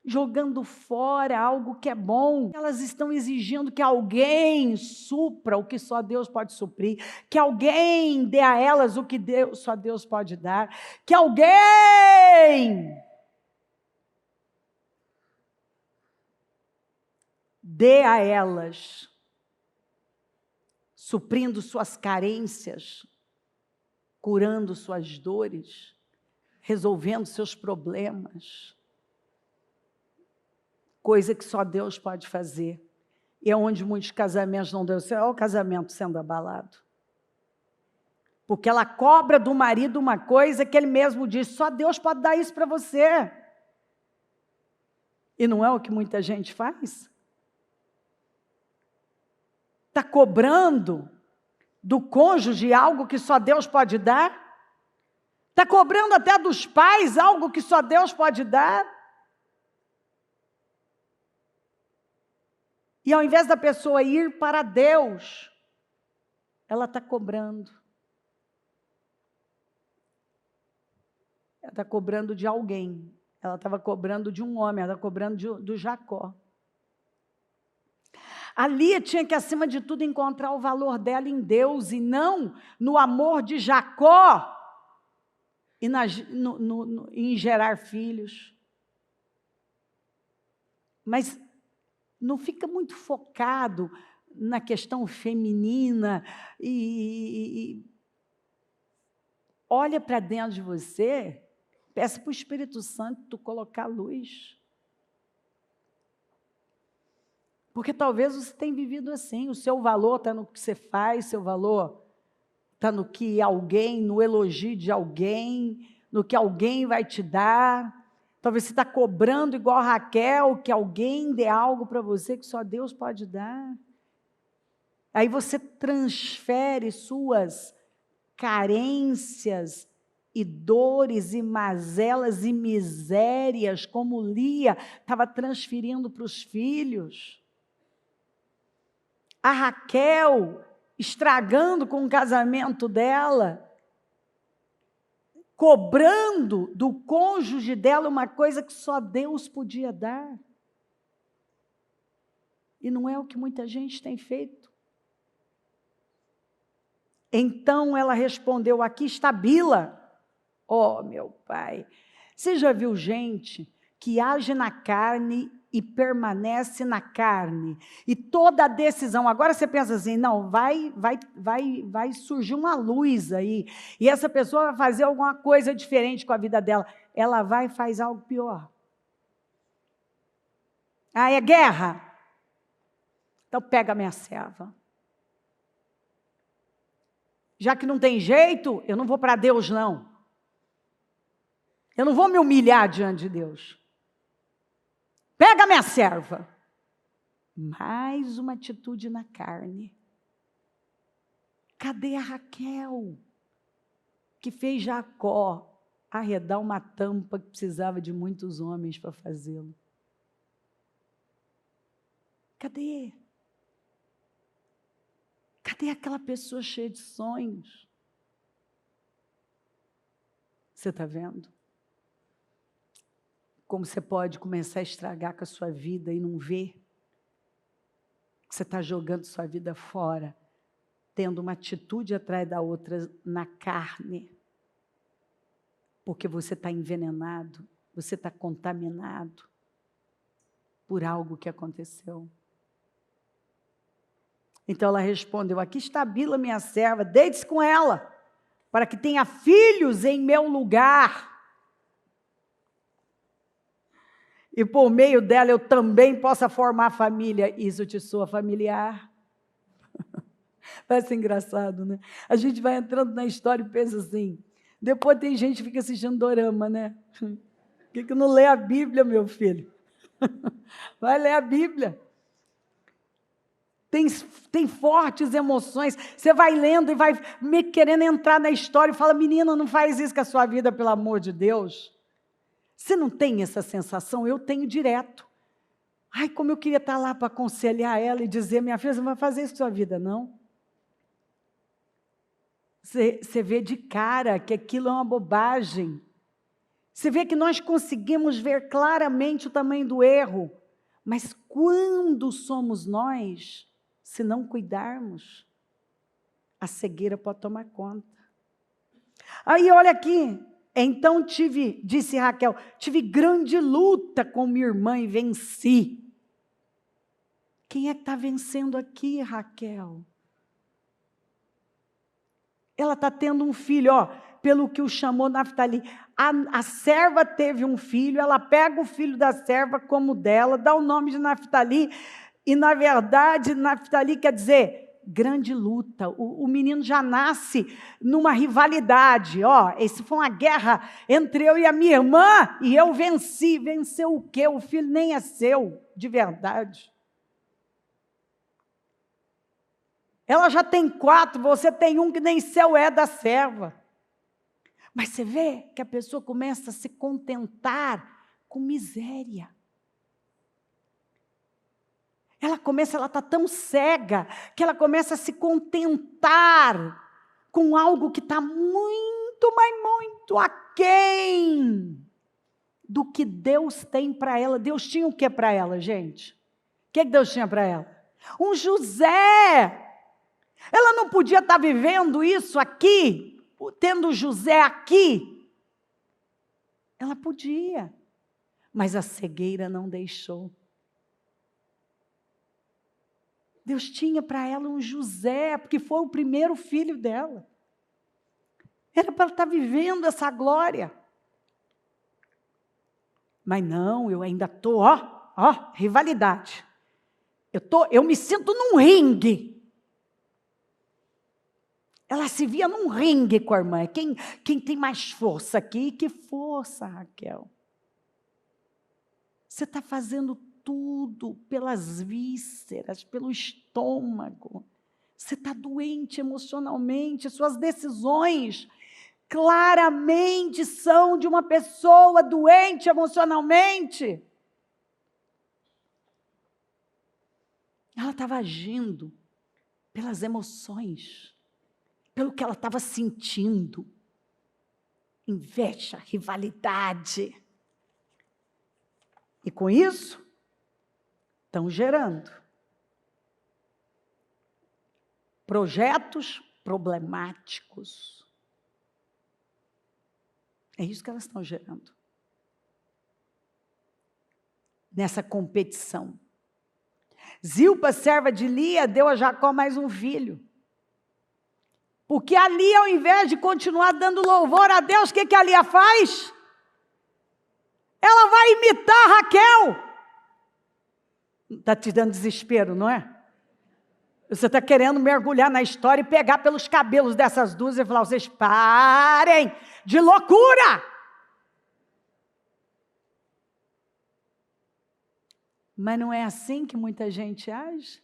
jogando fora algo que é bom. Elas estão exigindo que alguém supra o que só Deus pode suprir, que alguém dê a elas o que só Deus pode dar, que alguém dê a elas, suprindo suas carências, curando suas dores, resolvendo seus problemas. Coisa que só Deus pode fazer. E é onde muitos casamentos não deu certo. Olha o casamento sendo abalado. Porque ela cobra do marido uma coisa que ele mesmo diz, só Deus pode dar isso para você. E não é o que muita gente faz? Está cobrando do cônjuge algo que só Deus pode dar? Está cobrando até dos pais algo que só Deus pode dar? E ao invés da pessoa ir para Deus, ela está cobrando. Ela está cobrando de alguém. Ela estava cobrando de um homem, ela estava cobrando do Jacó. A Lia tinha que, acima de tudo, encontrar o valor dela em Deus e não no amor de Jacó e em gerar filhos. Mas não fica muito focado na questão feminina e olha para dentro de você, peça para o Espírito Santo colocar luz. Porque talvez você tenha vivido assim, o seu valor está no que você faz, seu valor está no que alguém, no elogio de alguém, no que alguém vai te dar. Talvez você está cobrando igual a Raquel, que alguém dê algo para você que só Deus pode dar. Aí você transfere suas carências e dores e mazelas e misérias, como Lia estava transferindo para os filhos. A Raquel estragando com o casamento dela, cobrando do cônjuge dela uma coisa que só Deus podia dar. E não é o que muita gente tem feito. Então ela respondeu, aqui está Bila. Oh, meu pai, você já viu gente que age na carne e permanece na carne? E toda a decisão, agora você pensa assim, não, vai surgir uma luz aí, e essa pessoa vai fazer alguma coisa diferente com a vida dela. Ela vai e faz algo pior. Ah, é guerra? Então pega a minha serva. Já que não tem jeito, eu não vou para Deus, não. Eu não vou me humilhar diante de Deus. Pega a minha serva. Mais uma atitude na carne. Cadê a Raquel, que fez Jacó arredar uma tampa que precisava de muitos homens para fazê-lo? Cadê? Cadê aquela pessoa cheia de sonhos? Você está vendo? Como você pode começar a estragar com a sua vida e não ver que você está jogando sua vida fora, tendo uma atitude atrás da outra na carne, porque você está envenenado, você está contaminado por algo que aconteceu. Então ela respondeu, aqui está Bila, minha serva, deite-se com ela, para que tenha filhos em meu lugar. E por meio dela eu também possa formar família. Isso te soa familiar? Vai ser engraçado, né? A gente vai entrando na história e pensa assim, depois tem gente que fica assistindo dorama, né? Por que não lê a Bíblia, meu filho? Vai ler a Bíblia. Tem fortes emoções. Você vai lendo e vai querendo entrar na história e fala, menina, não faz isso com a sua vida, pelo amor de Deus. Você não tem essa sensação? Eu tenho direto. Ai, como eu queria estar lá para aconselhar ela e dizer, minha filha, você não vai fazer isso com a sua vida, não? Você vê de cara que aquilo é uma bobagem. Você vê que nós conseguimos ver claramente o tamanho do erro, mas quando somos nós, se não cuidarmos, a cegueira pode tomar conta. Aí olha aqui, então disse Raquel, tive grande luta com minha irmã e venci. Quem é que está vencendo aqui, Raquel? Ela está tendo um filho, pelo que o chamou Naftali. A serva teve um filho, ela pega o filho da serva como dela, dá o nome de Naftali, e na verdade, Naftali quer dizer grande luta. O menino já nasce numa rivalidade. Esse foi uma guerra entre eu e a minha irmã, e eu venci. Venceu o quê? O filho nem é seu, de verdade. Ela já tem 4, você tem um que nem seu é da serva. Mas você vê que a pessoa começa a se contentar com miséria. Ela está tão cega que ela começa a se contentar com algo que está muito, mas muito aquém do que Deus tem para ela. Deus tinha o que para ela, gente? O que Deus tinha para ela? Um José. Ela não podia estar vivendo isso aqui, tendo José aqui. Ela podia, mas a cegueira não deixou. Deus tinha para ela um José, porque foi o primeiro filho dela. Era para ela estar vivendo essa glória. Mas não, eu ainda estou, rivalidade. Eu me sinto num ringue. Ela se via num ringue com a irmã. Quem tem mais força aqui? Que força, Raquel. Você está fazendo tudo pelas vísceras, pelo estômago. Você está doente emocionalmente. Suas decisões claramente são de uma pessoa doente emocionalmente. Ela estava agindo pelas emoções, pelo que ela estava sentindo. Inveja, rivalidade. E com isso, estão gerando projetos problemáticos. É isso que elas estão gerando. Nessa competição. Zilpa, serva de Lia, deu a Jacó mais um filho. Porque a Lia, ao invés de continuar dando louvor a Deus, o que a Lia faz? Ela vai imitar a Raquel. Está te dando desespero, não é? Você está querendo mergulhar na história e pegar pelos cabelos dessas duas e falar, vocês parem de loucura. Mas não é assim que muita gente age?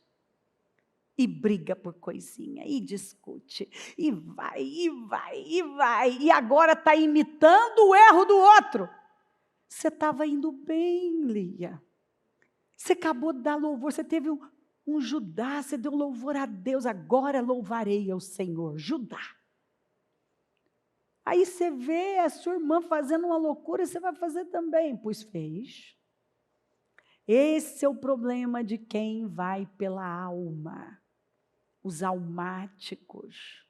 E briga por coisinha, e discute, e vai, e vai, e vai. E agora está imitando o erro do outro. Você estava indo bem, Lia. Você acabou de dar louvor, você teve um Judá, você deu louvor a Deus. Agora louvarei ao Senhor, Judá. Aí você vê a sua irmã fazendo uma loucura, você vai fazer também. Pois fez. Esse é o problema de quem vai pela alma. Os almáticos,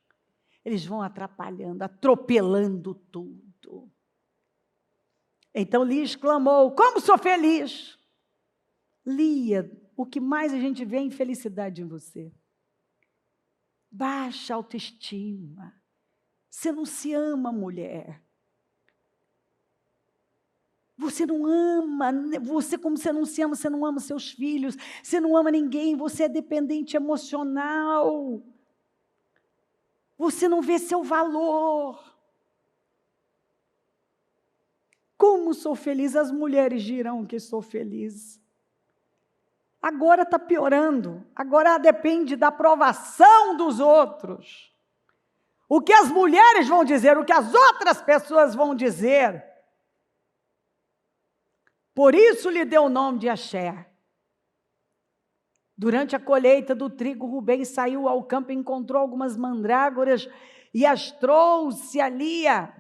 eles vão atrapalhando, atropelando tudo. Então Lia exclamou, como sou feliz. Lia, o que mais a gente vê é infelicidade em você. Baixa autoestima. Você não se ama, mulher. Você não ama, você como você não se ama, você não ama seus filhos, você não ama ninguém, você é dependente emocional. Você não vê seu valor. Como sou feliz, as mulheres dirão que sou feliz. Agora está piorando, agora depende da aprovação dos outros. O que as mulheres vão dizer, o que as outras pessoas vão dizer. Por isso lhe deu o nome de Asher. Durante a colheita do trigo, Rubem saiu ao campo e encontrou algumas mandrágoras e as trouxe a Lia.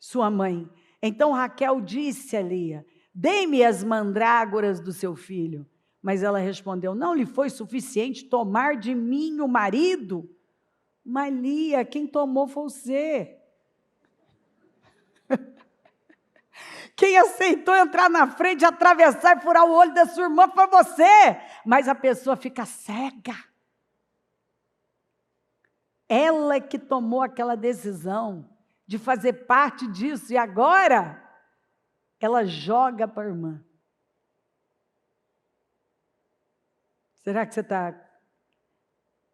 sua mãe. Então Raquel disse a Lia: dê-me as mandrágoras do seu filho. Mas ela respondeu: não lhe foi suficiente tomar de mim o marido? Mas Lia, quem tomou foi você. Quem aceitou entrar na frente, atravessar e furar o olho da sua irmã foi você. Mas a pessoa fica cega. Ela é que tomou aquela decisão de fazer parte disso. E agora, ela joga para a irmã. Será que você está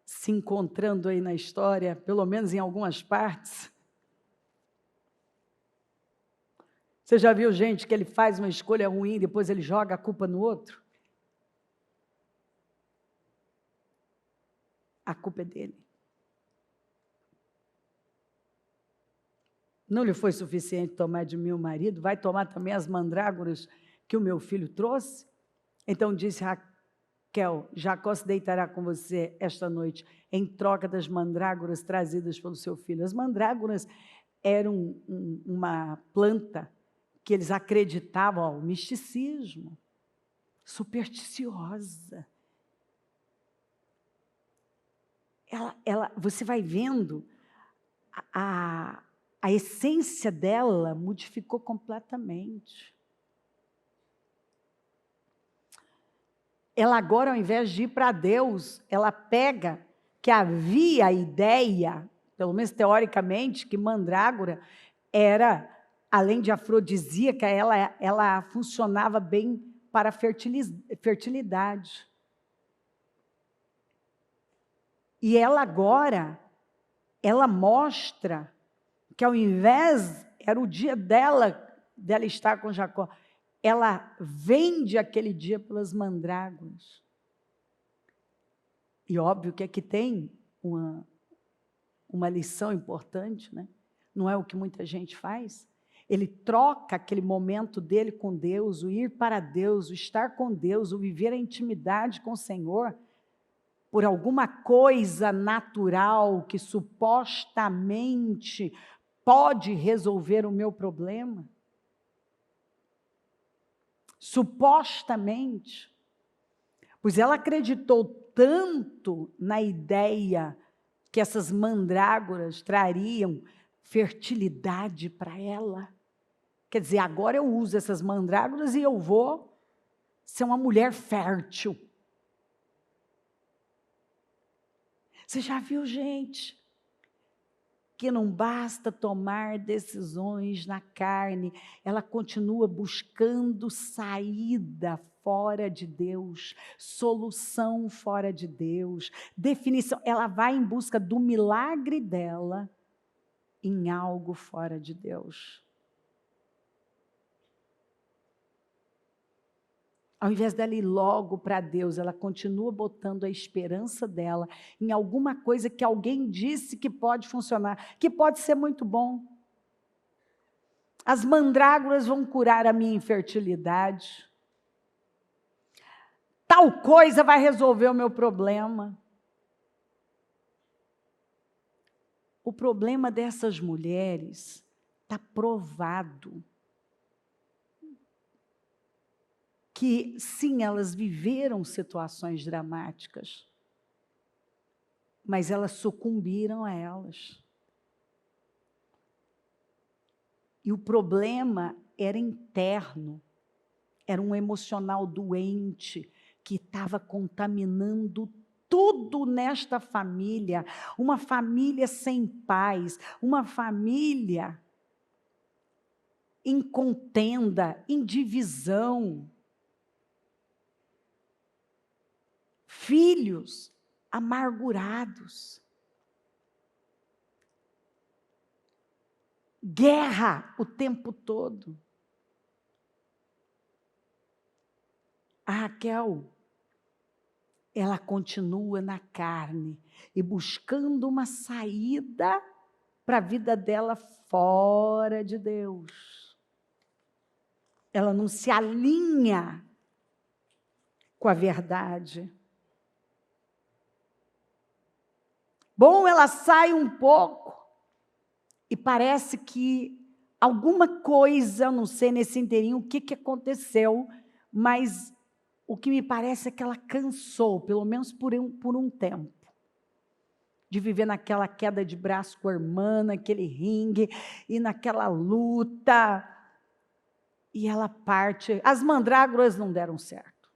se encontrando aí na história, pelo menos em algumas partes? Você já viu gente que ele faz uma escolha ruim e depois ele joga a culpa no outro? A culpa é dele. Não lhe foi suficiente tomar de mim o marido? Vai tomar também as mandrágoras que o meu filho trouxe? Então disse Raquel: Jacó se deitará com você esta noite, em troca das mandrágoras trazidas pelo seu filho. As mandrágoras eram uma planta que eles acreditavam, o misticismo, supersticiosa. Você vai vendo, a essência dela modificou completamente. Ela agora, ao invés de ir para Deus, ela pega que havia a ideia, pelo menos teoricamente, que mandrágora era, além de afrodisíaca, ela funcionava bem para a fertilidade. E ela agora, ela mostra que ao invés, era o dia dela estar com Jacó, ela vende aquele dia pelas mandrágoras. E óbvio que aqui tem uma lição importante, né? Não é o que muita gente faz. Ele troca aquele momento dele com Deus, o ir para Deus, o estar com Deus, o viver a intimidade com o Senhor, por alguma coisa natural que supostamente pode resolver o meu problema. Supostamente. Pois ela acreditou tanto na ideia que essas mandrágoras trariam fertilidade para ela. Quer dizer, agora eu uso essas mandrágoras e eu vou ser uma mulher fértil. Você já viu gente que não basta tomar decisões na carne, ela continua buscando saída fora de Deus, solução fora de Deus, definição, ela vai em busca do milagre dela em algo fora de Deus. Ao invés dela ir logo para Deus, ela continua botando a esperança dela em alguma coisa que alguém disse que pode funcionar, que pode ser muito bom. As mandrágoras vão curar a minha infertilidade. Tal coisa vai resolver o meu problema. O problema dessas mulheres está provado. Que, sim, elas viveram situações dramáticas, mas elas sucumbiram a elas. E o problema era interno, era um emocional doente que estava contaminando tudo nesta família, uma família sem paz, uma família em contenda, em divisão. Filhos amargurados. Guerra o tempo todo. A Raquel, ela continua na carne e buscando uma saída para a vida dela fora de Deus. Ela não se alinha com a verdade. Bom, ela sai um pouco e parece que alguma coisa, não sei nesse inteirinho o que aconteceu, mas o que me parece é que ela cansou, pelo menos por um tempo, de viver naquela queda de braço com a irmã, naquele ringue, e naquela luta, e ela parte. As mandrágoras não deram certo.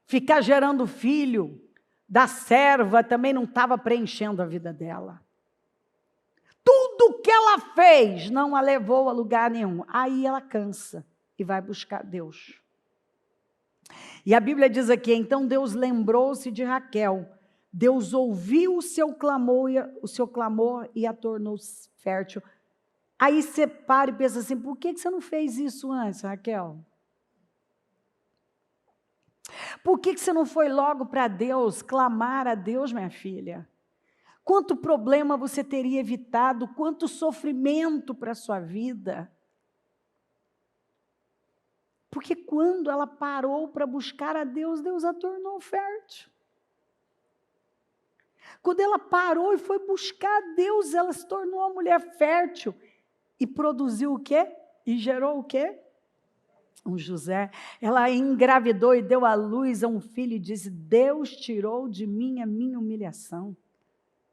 Ficar gerando filho da serva também não estava preenchendo a vida dela. Tudo que ela fez não a levou a lugar nenhum. Aí ela cansa e vai buscar Deus. E a Bíblia diz aqui, então Deus lembrou-se de Raquel. Deus ouviu o seu clamor e a tornou fértil. Aí você para e pensa assim, por que você não fez isso antes, Raquel? Por que você não foi logo para Deus, clamar a Deus, minha filha? Quanto problema você teria evitado, quanto sofrimento para a sua vida. Porque quando ela parou para buscar a Deus, Deus a tornou fértil. Quando ela parou e foi buscar a Deus, ela se tornou uma mulher fértil. E produziu o quê? E gerou o quê? Um José. Ela engravidou e deu à luz a um filho e disse, Deus tirou de mim a minha humilhação.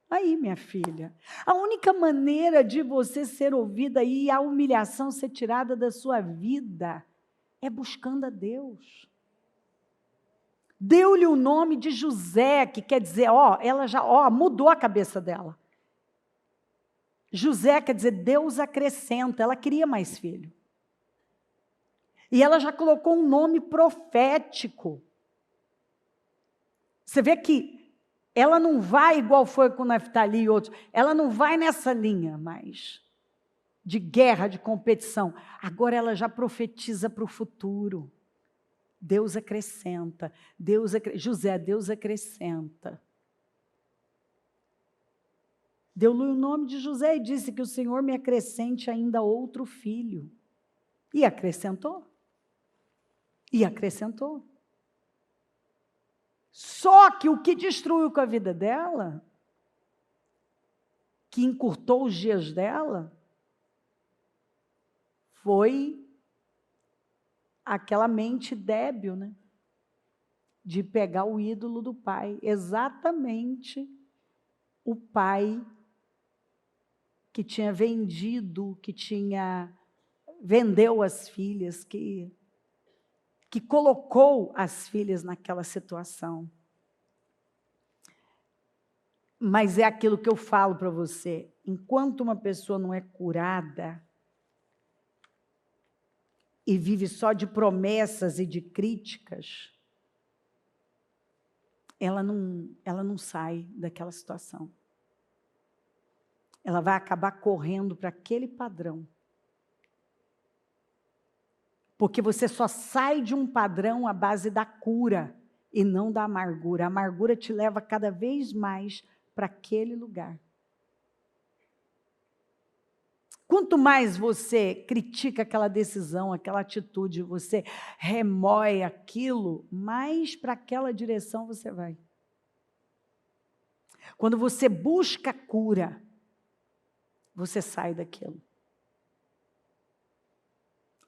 Aí, minha filha, a única maneira de você ser ouvida e a humilhação ser tirada da sua vida é buscando a Deus. Deu-lhe o nome de José, que quer dizer, ela já mudou a cabeça dela. José quer dizer, Deus acrescenta, ela queria mais filho. E ela já colocou um nome profético. Você vê que ela não vai igual foi com Naftali e outros, ela não vai nessa linha mais de guerra, de competição. Agora ela já profetiza para o futuro. Deus acrescenta, José, Deus acrescenta. Deu-lhe o nome de José e disse que o Senhor me acrescente ainda outro filho. E acrescentou. E acrescentou. Só que o que destruiu com a vida dela, que encurtou os dias dela, foi aquela mente débil, né? De pegar o ídolo do pai. Exatamente o pai que tinha vendido, vendeu as filhas, que colocou as filhas naquela situação. Mas é aquilo que eu falo para você, enquanto uma pessoa não é curada e vive só de promessas e de críticas, ela não sai daquela situação. Ela vai acabar correndo para aquele padrão. Porque você só sai de um padrão à base da cura e não da amargura. A amargura te leva cada vez mais para aquele lugar. Quanto mais você critica aquela decisão, aquela atitude, você remoe aquilo, mais para aquela direção você vai. Quando você busca a cura, você sai daquilo.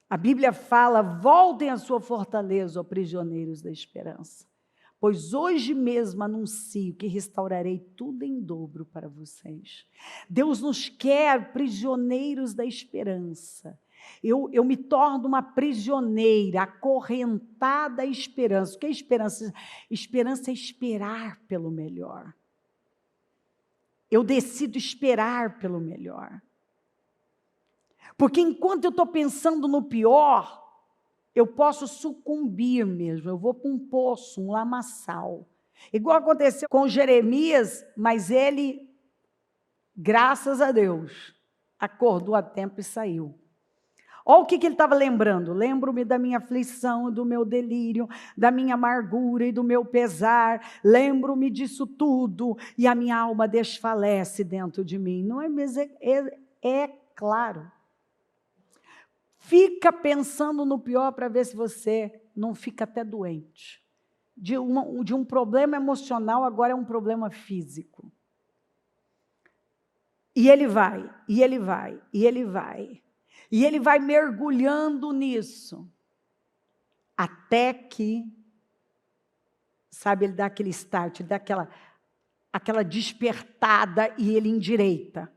A Bíblia fala, voltem à sua fortaleza, ó prisioneiros da esperança, pois hoje mesmo anuncio que restaurarei tudo em dobro para vocês. Deus nos quer prisioneiros da esperança. Eu me torno uma prisioneira, acorrentada à esperança. O que é esperança? Esperança é esperar pelo melhor. Eu decido esperar pelo melhor. Porque enquanto eu estou pensando no pior, eu posso sucumbir mesmo, eu vou para um poço, um lamaçal. Igual aconteceu com Jeremias, mas ele, graças a Deus, acordou a tempo e saiu. Olha o que ele estava lembrando. Lembro-me da minha aflição, do meu delírio, da minha amargura e do meu pesar. Lembro-me disso tudo e a minha alma desfalece dentro de mim. Não é mesmo? É claro. Fica pensando no pior para ver se você não fica até doente. De um problema emocional, agora é um problema físico. E ele vai, e ele vai, e ele vai. E ele vai mergulhando nisso. Até que, sabe, ele dá aquele start, ele dá aquela despertada e ele endireita.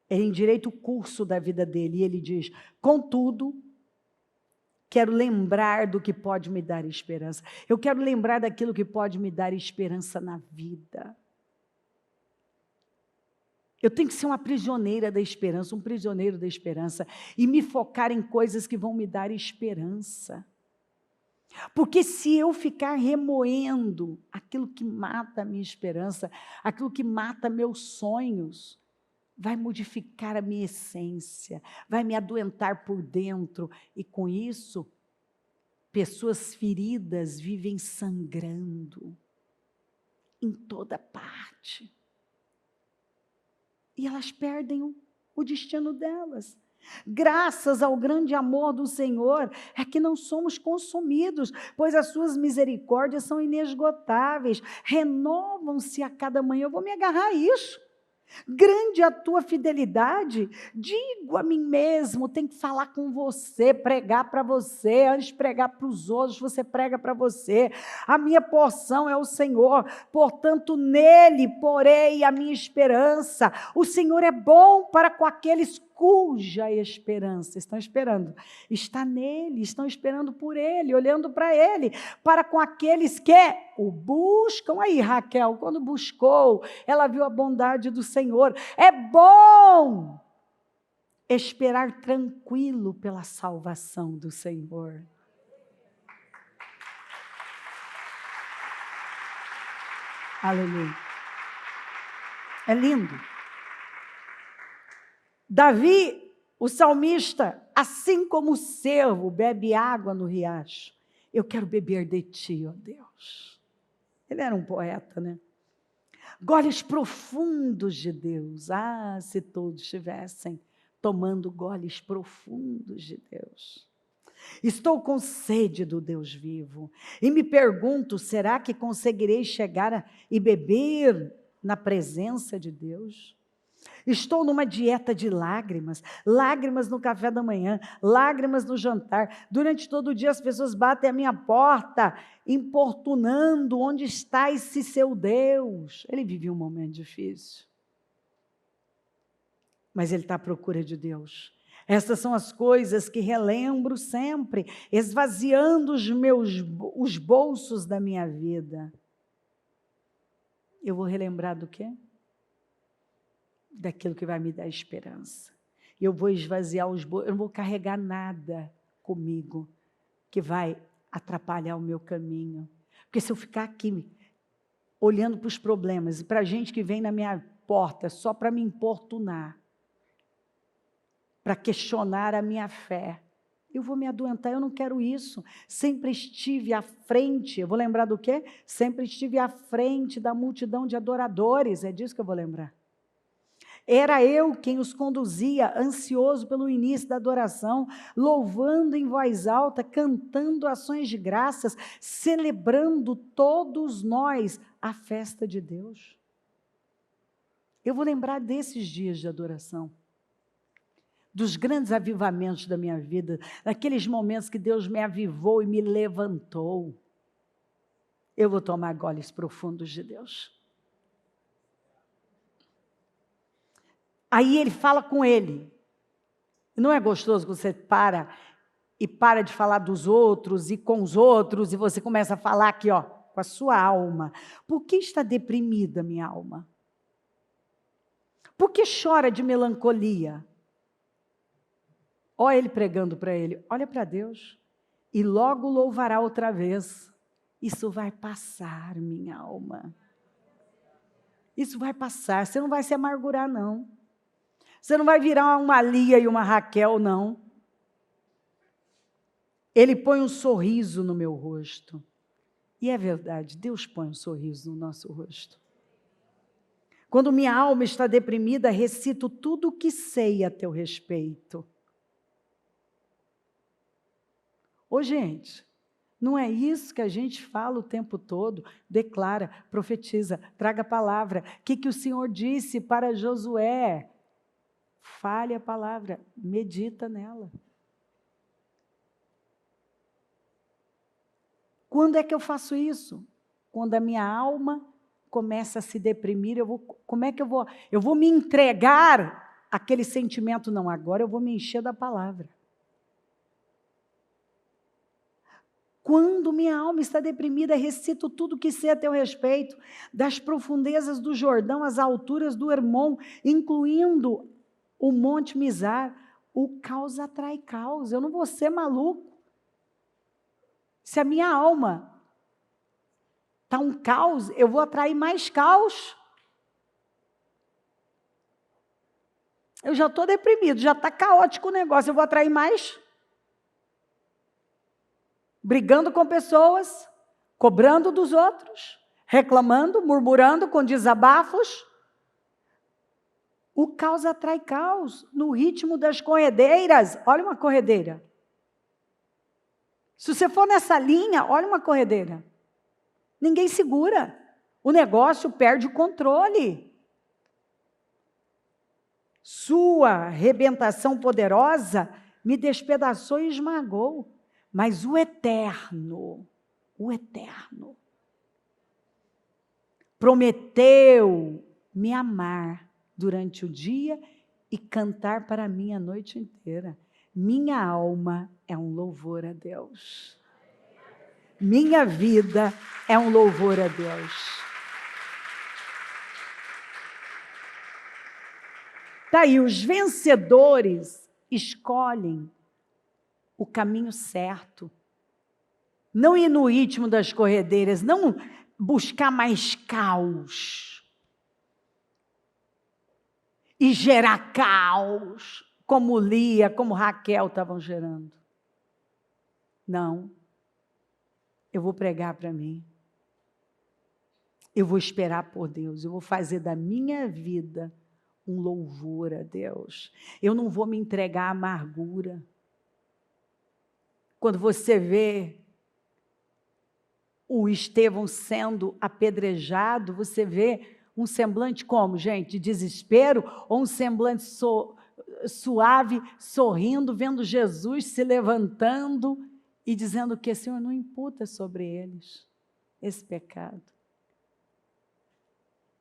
Ele endireita o curso da vida dele. E ele diz, contudo, quero lembrar do que pode me dar esperança. Eu quero lembrar daquilo que pode me dar esperança na vida. Eu tenho que ser uma prisioneira da esperança, um prisioneiro da esperança, e me focar em coisas que vão me dar esperança. Porque se eu ficar remoendo aquilo que mata a minha esperança, aquilo que mata meus sonhos, vai modificar a minha essência, vai me adoentar por dentro, e com isso, pessoas feridas vivem sangrando em toda parte. E elas perdem o destino delas. Graças ao grande amor do Senhor, é que não somos consumidos, pois as suas misericórdias são inesgotáveis, renovam-se a cada manhã. Eu vou me agarrar a isso. Grande a tua fidelidade, digo a mim mesmo, tem que falar com você, pregar para você, antes de pregar para os outros, você prega para você. A minha porção é o Senhor, portanto nele porei a minha esperança. O Senhor é bom para com aqueles cuja esperança, estão esperando, está nele, estão esperando por ele, olhando para ele, para com aqueles que o buscam. Aí Raquel, quando buscou, ela viu a bondade do Senhor. É bom esperar tranquilo pela salvação do Senhor. Aleluia. É lindo. Davi, o salmista, assim como o cervo bebe água no riacho, eu quero beber de ti, ó Deus. Ele era um poeta, né? Goles profundos de Deus. Ah, se todos estivessem tomando goles profundos de Deus. Estou com sede do Deus vivo e me pergunto, será que conseguirei chegar e beber na presença de Deus? Estou numa dieta de lágrimas, lágrimas no café da manhã, lágrimas no jantar. Durante todo o dia as pessoas batem à minha porta, importunando, onde está esse seu Deus? Ele vivia um momento difícil, mas ele está à procura de Deus. Essas são as coisas que relembro sempre, esvaziando os bolsos da minha vida. Eu vou relembrar do quê? Daquilo que vai me dar esperança. Eu vou esvaziar os bolsos, eu não vou carregar nada comigo que vai atrapalhar o meu caminho. Porque se eu ficar aqui olhando para os problemas e para a gente que vem na minha porta só para me importunar, para questionar a minha fé, eu vou me adoentar. Eu não quero isso. Sempre estive à frente, eu vou lembrar do quê? Sempre estive à frente da multidão de adoradores, é disso que eu vou lembrar. Era eu quem os conduzia, ansioso pelo início da adoração, louvando em voz alta, cantando ações de graças, celebrando todos nós a festa de Deus. Eu vou lembrar desses dias de adoração, dos grandes avivamentos da minha vida, daqueles momentos que Deus me avivou e me levantou. Eu vou tomar goles profundos de Deus. Aí ele fala com ele. Não é gostoso que você para de falar dos outros e com os outros, e você começa a falar aqui, ó, com a sua alma. Por que está deprimida minha alma? Por que chora de melancolia? Olha ele pregando para ele, olha para Deus, e logo louvará outra vez. Isso vai passar, minha alma. Isso vai passar, você não vai se amargurar, não. Você não vai virar uma Lia e uma Raquel, não. Ele põe um sorriso no meu rosto. E é verdade, Deus põe um sorriso no nosso rosto. Quando minha alma está deprimida, recito tudo o que sei a teu respeito. Ô, gente, Não é isso que a gente fala o tempo todo? Declara, profetiza, traga a palavra. O que o Senhor disse para Josué? Fale a palavra, medita nela. Quando é que eu faço isso? Quando a minha alma começa a se deprimir, como é que eu vou? Eu vou me entregar àquele sentimento? Não, agora eu vou me encher da palavra. Quando minha alma está deprimida, recito tudo que sei a teu respeito, das profundezas do Jordão às alturas do Hermon, incluindo o Monte Mizar. O caos atrai caos. Eu não vou ser maluco. Se a minha alma está um caos, eu vou atrair mais caos. Eu já estou deprimido, já está caótico o negócio, eu vou atrair mais. Brigando com pessoas, cobrando dos outros, reclamando, murmurando com desabafos. O caos atrai caos no ritmo das corredeiras. Olha uma corredeira. Se você for nessa linha, olha uma corredeira. Ninguém segura. O negócio perde o controle. Sua arrebentação poderosa me despedaçou e esmagou. Mas o Eterno, prometeu me amar durante o dia e cantar para mim a noite inteira. Minha alma é um louvor a Deus. Minha vida é um louvor a Deus. Tá aí, os vencedores escolhem o caminho certo. Não ir no ritmo das corredeiras, não buscar mais caos. E gerar caos, como Lia, como Raquel estavam gerando. Não. Eu vou pregar para mim. Eu vou esperar por Deus. Eu vou fazer da minha vida um louvor a Deus. Eu não vou me entregar à amargura. Quando você vê o Estevão sendo apedrejado, você vê um semblante como, gente? De desespero? Ou um semblante suave, sorrindo, vendo Jesus se levantando e dizendo que, Senhor, não imputa sobre eles esse pecado.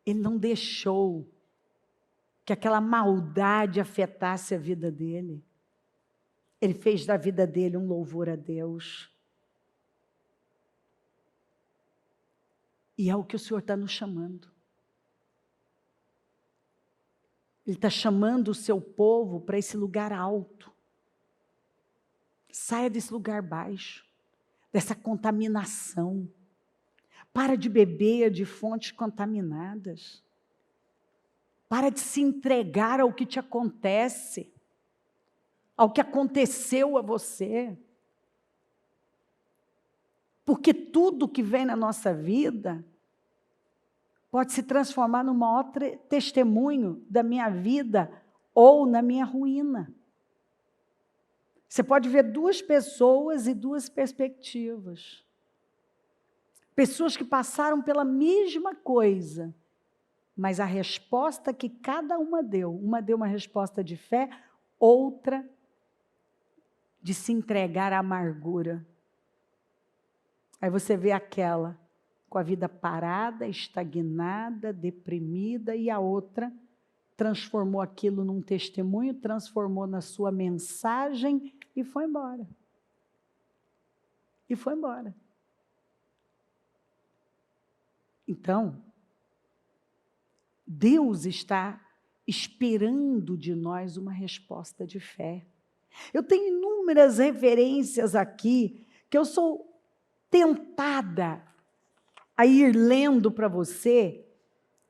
Ele não deixou que aquela maldade afetasse a vida dele. Ele fez da vida dele um louvor a Deus. E é o que o Senhor está nos chamando. Ele está chamando o seu povo para esse lugar alto. Saia desse lugar baixo, dessa contaminação. Para de beber de fontes contaminadas. Para de se entregar ao que te acontece, ao que aconteceu a você. Porque tudo que vem na nossa vida pode se transformar num maior testemunho da minha vida ou na minha ruína. Você pode ver duas pessoas e duas perspectivas. Pessoas que passaram pela mesma coisa, mas a resposta que cada uma deu uma resposta de fé, outra de se entregar à amargura. Aí você vê aquela com a vida parada, estagnada, deprimida, e a outra transformou aquilo num testemunho, transformou na sua mensagem e foi embora. E foi embora. Então, Deus está esperando de nós uma resposta de fé. Eu tenho inúmeras referências aqui que eu sou tentada a ir lendo para você,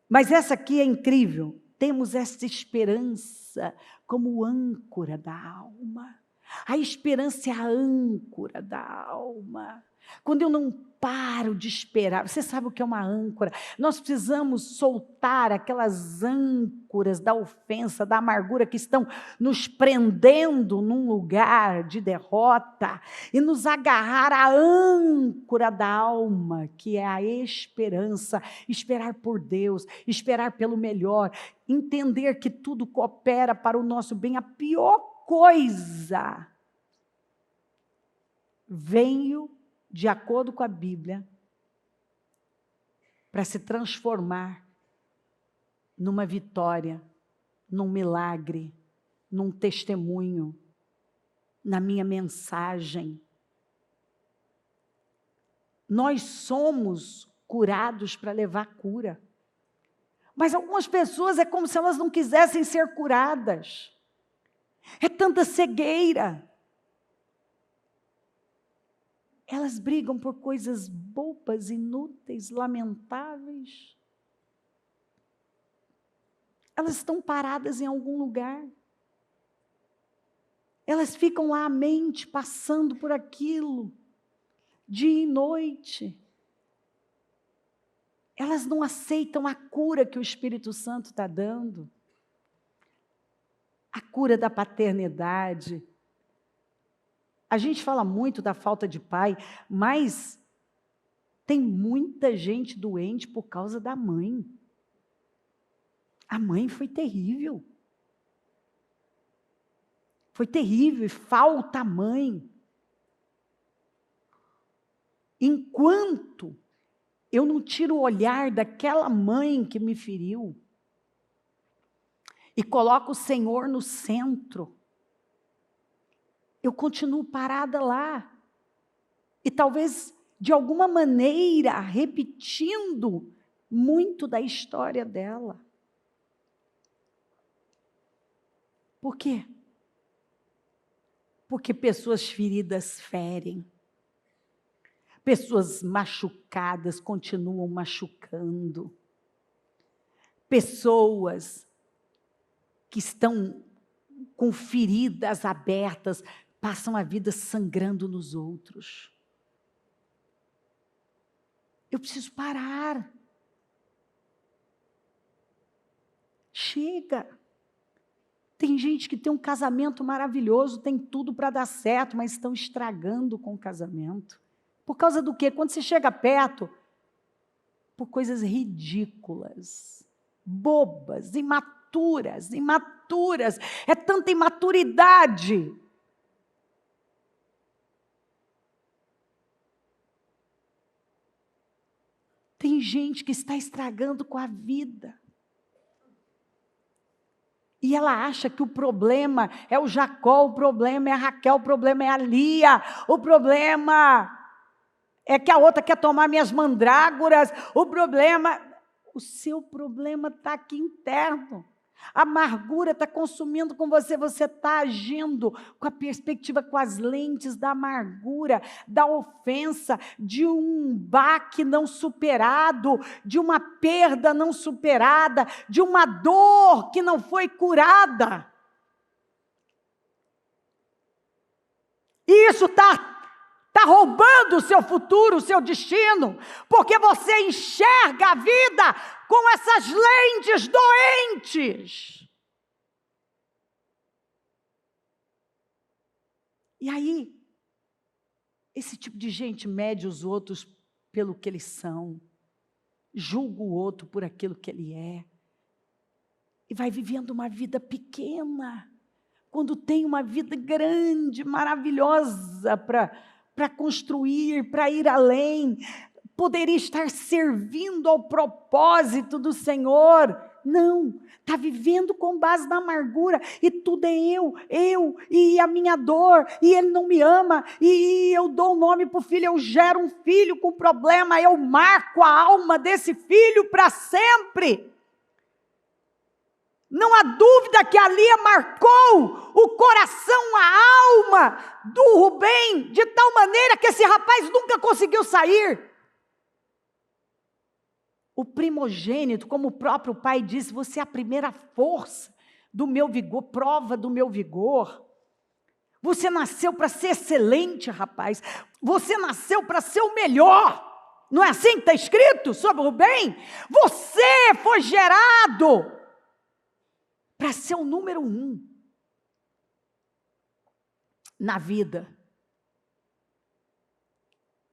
mas essa aqui é incrível. Temos essa esperança como âncora da alma. A esperança é a âncora da alma. quando eu não paro de esperar. Você sabe o que é uma âncora? Nós precisamos soltar aquelas âncoras da ofensa, da amargura que estão nos prendendo num lugar de derrota e nos agarrar à âncora da alma, que é a esperança. Esperar por Deus, esperar pelo melhor, entender que tudo coopera para o nosso bem. A pior coisa veio, de acordo com a Bíblia, para se transformar numa vitória, num milagre, num testemunho, na minha mensagem. Nós somos curados para levar cura. Mas algumas pessoas é como se elas não quisessem ser curadas. É tanta cegueira. Elas brigam por coisas bobas, inúteis, lamentáveis. Elas estão paradas em algum lugar. Elas ficam lá, a mente, passando por aquilo, dia e noite. Elas não aceitam a cura que o Espírito Santo está dando. A cura da paternidade. A gente fala muito da falta de pai, mas tem muita gente doente por causa da mãe. A mãe foi terrível. Foi terrível e falta a mãe. Enquanto eu não tiro o olhar daquela mãe que me feriu e coloco o Senhor no centro, eu continuo parada lá. E talvez, de alguma maneira, repetindo muito da história dela. Por quê? Porque pessoas feridas ferem. Pessoas machucadas continuam machucando. Pessoas que estão com feridas abertas passam a vida sangrando nos outros. Eu preciso parar. Chega. Tem gente que tem um casamento maravilhoso, tem tudo para dar certo, mas estão estragando com o casamento. Por causa do quê? Quando você chega perto, por coisas ridículas, bobas, imaturas. É tanta imaturidade. Tem gente que está estragando com a vida. E ela acha que o problema é o Jacó, o problema é a Raquel, o problema é a Lia, o problema é que a outra quer tomar minhas mandrágoras, o seu problema está aqui interno. A amargura está consumindo com você, você está agindo com a perspectiva, com as lentes da amargura, da ofensa, de um baque não superado, de uma perda não superada, de uma dor que não foi curada. E isso está roubando o seu futuro, o seu destino, porque você enxerga a vida com essas lentes doentes. E aí, esse tipo de gente mede os outros pelo que eles são, julga o outro por aquilo que ele é, e vai vivendo uma vida pequena, quando tem uma vida grande, maravilhosa para construir, para ir além, poderia estar servindo ao propósito do Senhor. Não, está vivendo com base na amargura, e tudo é eu, e a minha dor, e ele não me ama, e eu dou o nome para o filho, eu gero um filho com problema, eu marco a alma desse filho para sempre. Não há dúvida que a Lia marcou o coração, a alma do Rubem, de tal maneira que esse rapaz nunca conseguiu sair. O primogênito, como o próprio pai disse, você é a primeira força do meu vigor, prova do meu vigor. Você nasceu para ser excelente, rapaz. Você nasceu para ser o melhor. Não é assim que está escrito sobre o bem? Você foi gerado para ser o número 1 na vida.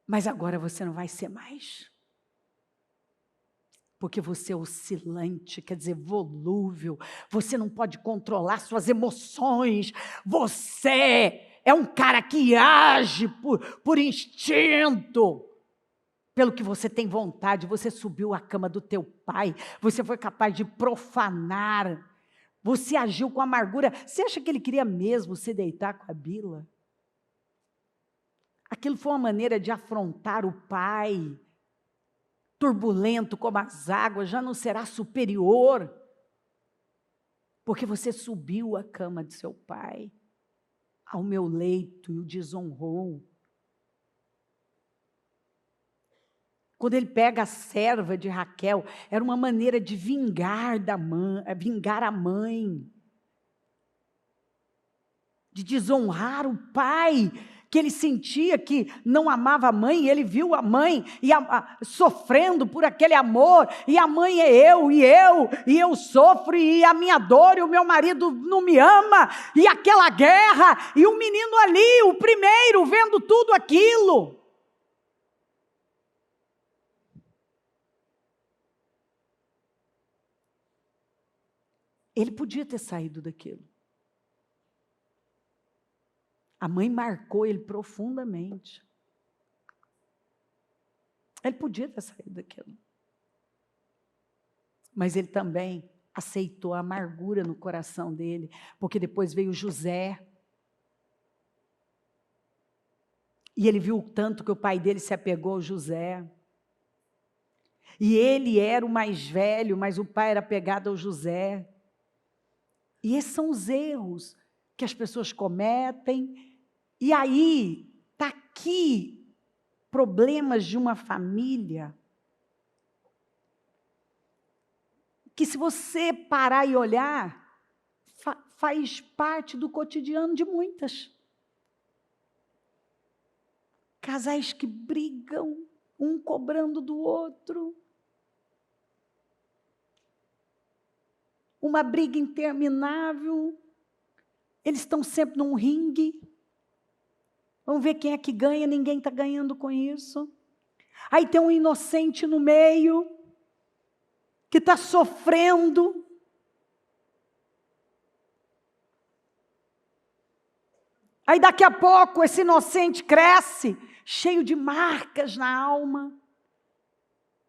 Mas agora você não vai ser mais. Porque você é oscilante, quer dizer, volúvel. Você não pode controlar suas emoções. Você é um cara que age por instinto. Pelo que você tem vontade. Você subiu à cama do teu pai. Você foi capaz de profanar. Você agiu com amargura. Você acha que ele queria mesmo se deitar com a Bila? Aquilo foi uma maneira de afrontar o pai. Turbulento como as águas, já não será superior, porque você subiu à cama de seu pai, ao meu leito, e o desonrou. Quando ele pega a serva de Raquel, era uma maneira de vingar a mãe, de desonrar o pai, que ele sentia que não amava a mãe, e ele viu a mãe sofrendo por aquele amor, e a mãe é e eu sofro, e a minha dor, e o meu marido não me ama, e aquela guerra, e o menino ali, o primeiro, vendo tudo aquilo. Ele podia ter saído daquilo. A mãe marcou ele profundamente. Ele podia ter saído daquilo. Mas ele também aceitou a amargura no coração dele, porque depois veio José. E ele viu o tanto que o pai dele se apegou ao José. E ele era o mais velho, mas o pai era apegado ao José. E esses são os erros que as pessoas cometem. E aí, está aqui problemas de uma família que, se você parar e olhar, faz parte do cotidiano de muitas. Casais que brigam, um cobrando do outro. Uma briga interminável. Eles estão sempre num ringue. Vamos ver quem é que ganha, ninguém está ganhando com isso. Aí tem um inocente no meio, que está sofrendo. Aí daqui a pouco esse inocente cresce, cheio de marcas na alma.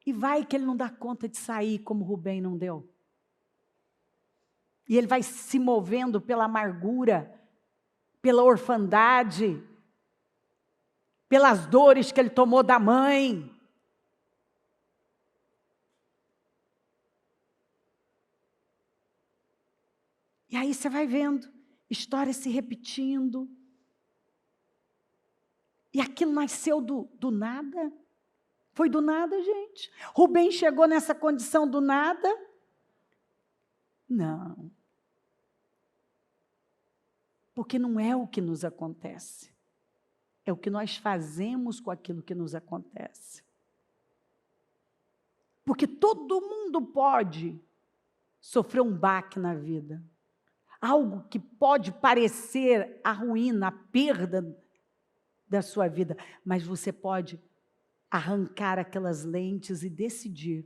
E vai que ele não dá conta de sair como Rubem não deu. E ele vai se movendo pela amargura, pela orfandade, pelas dores que ele tomou da mãe. E aí você vai vendo histórias se repetindo. E aquilo nasceu do nada. Foi do nada, gente. Rubem chegou nessa condição do nada? Não. Porque não é o que nos acontece. É o que nós fazemos com aquilo que nos acontece. Porque todo mundo pode sofrer um baque na vida. Algo que pode parecer a ruína, a perda da sua vida. Mas você pode arrancar aquelas lentes e decidir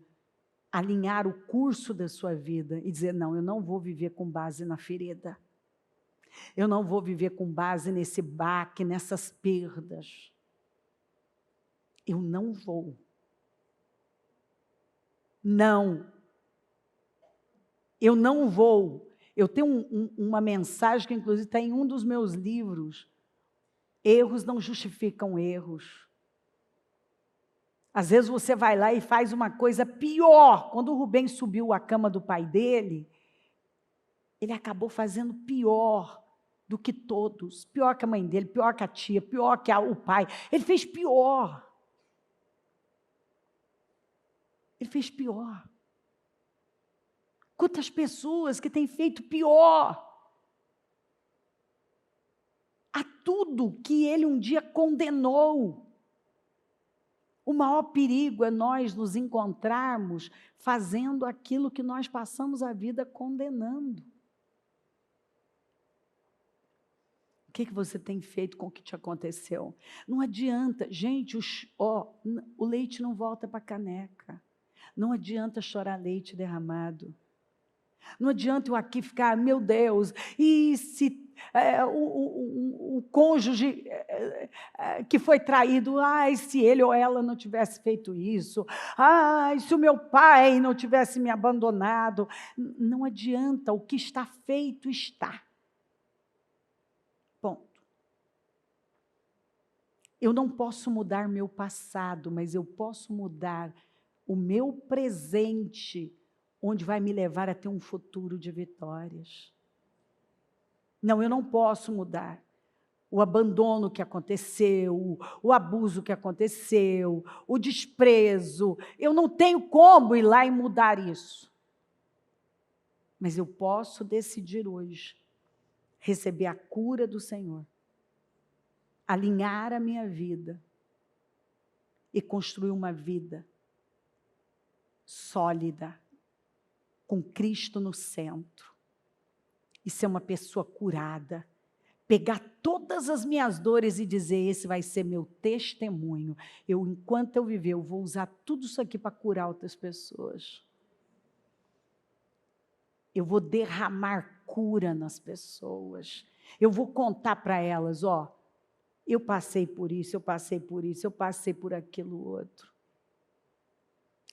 alinhar o curso da sua vida e dizer, não, eu não vou viver com base na ferida. Eu não vou viver com base nesse baque, nessas perdas. Eu não vou. Não. Eu não vou. Eu tenho uma mensagem que, inclusive, está em um dos meus livros. Erros não justificam erros. Às vezes você vai lá e faz uma coisa pior. Quando o Rubem subiu à cama do pai dele, ele acabou fazendo pior do que todos. Pior que a mãe dele, pior que a tia, pior que o pai. Ele fez pior. Ele fez pior. Quantas pessoas que têm feito pior. A tudo que ele um dia condenou. O maior perigo é nós nos encontrarmos fazendo aquilo que nós passamos a vida condenando. O que você tem feito com o que te aconteceu? Não adianta, gente, o leite não volta para a caneca. Não adianta chorar leite derramado. Não adianta eu aqui ficar, meu Deus, e se o cônjuge que foi traído, ai, se ele ou ela não tivesse feito isso, ai, se o meu pai não tivesse me abandonado. Não adianta, o que está feito está. Ponto. Eu não posso mudar meu passado, mas eu posso mudar o meu presente, onde vai me levar a ter um futuro de vitórias. Não, eu não posso mudar o abandono que aconteceu, o abuso que aconteceu, o desprezo. Eu não tenho como ir lá e mudar isso. Mas eu posso decidir hoje receber a cura do Senhor, alinhar a minha vida e construir uma vida sólida, com Cristo no centro. E ser uma pessoa curada, pegar todas as minhas dores e dizer, esse vai ser meu testemunho. Enquanto eu viver, eu vou usar tudo isso aqui para curar outras pessoas. Eu vou derramar cura nas pessoas. Eu vou contar para elas, eu passei por isso, eu passei por isso, eu passei por aquilo outro.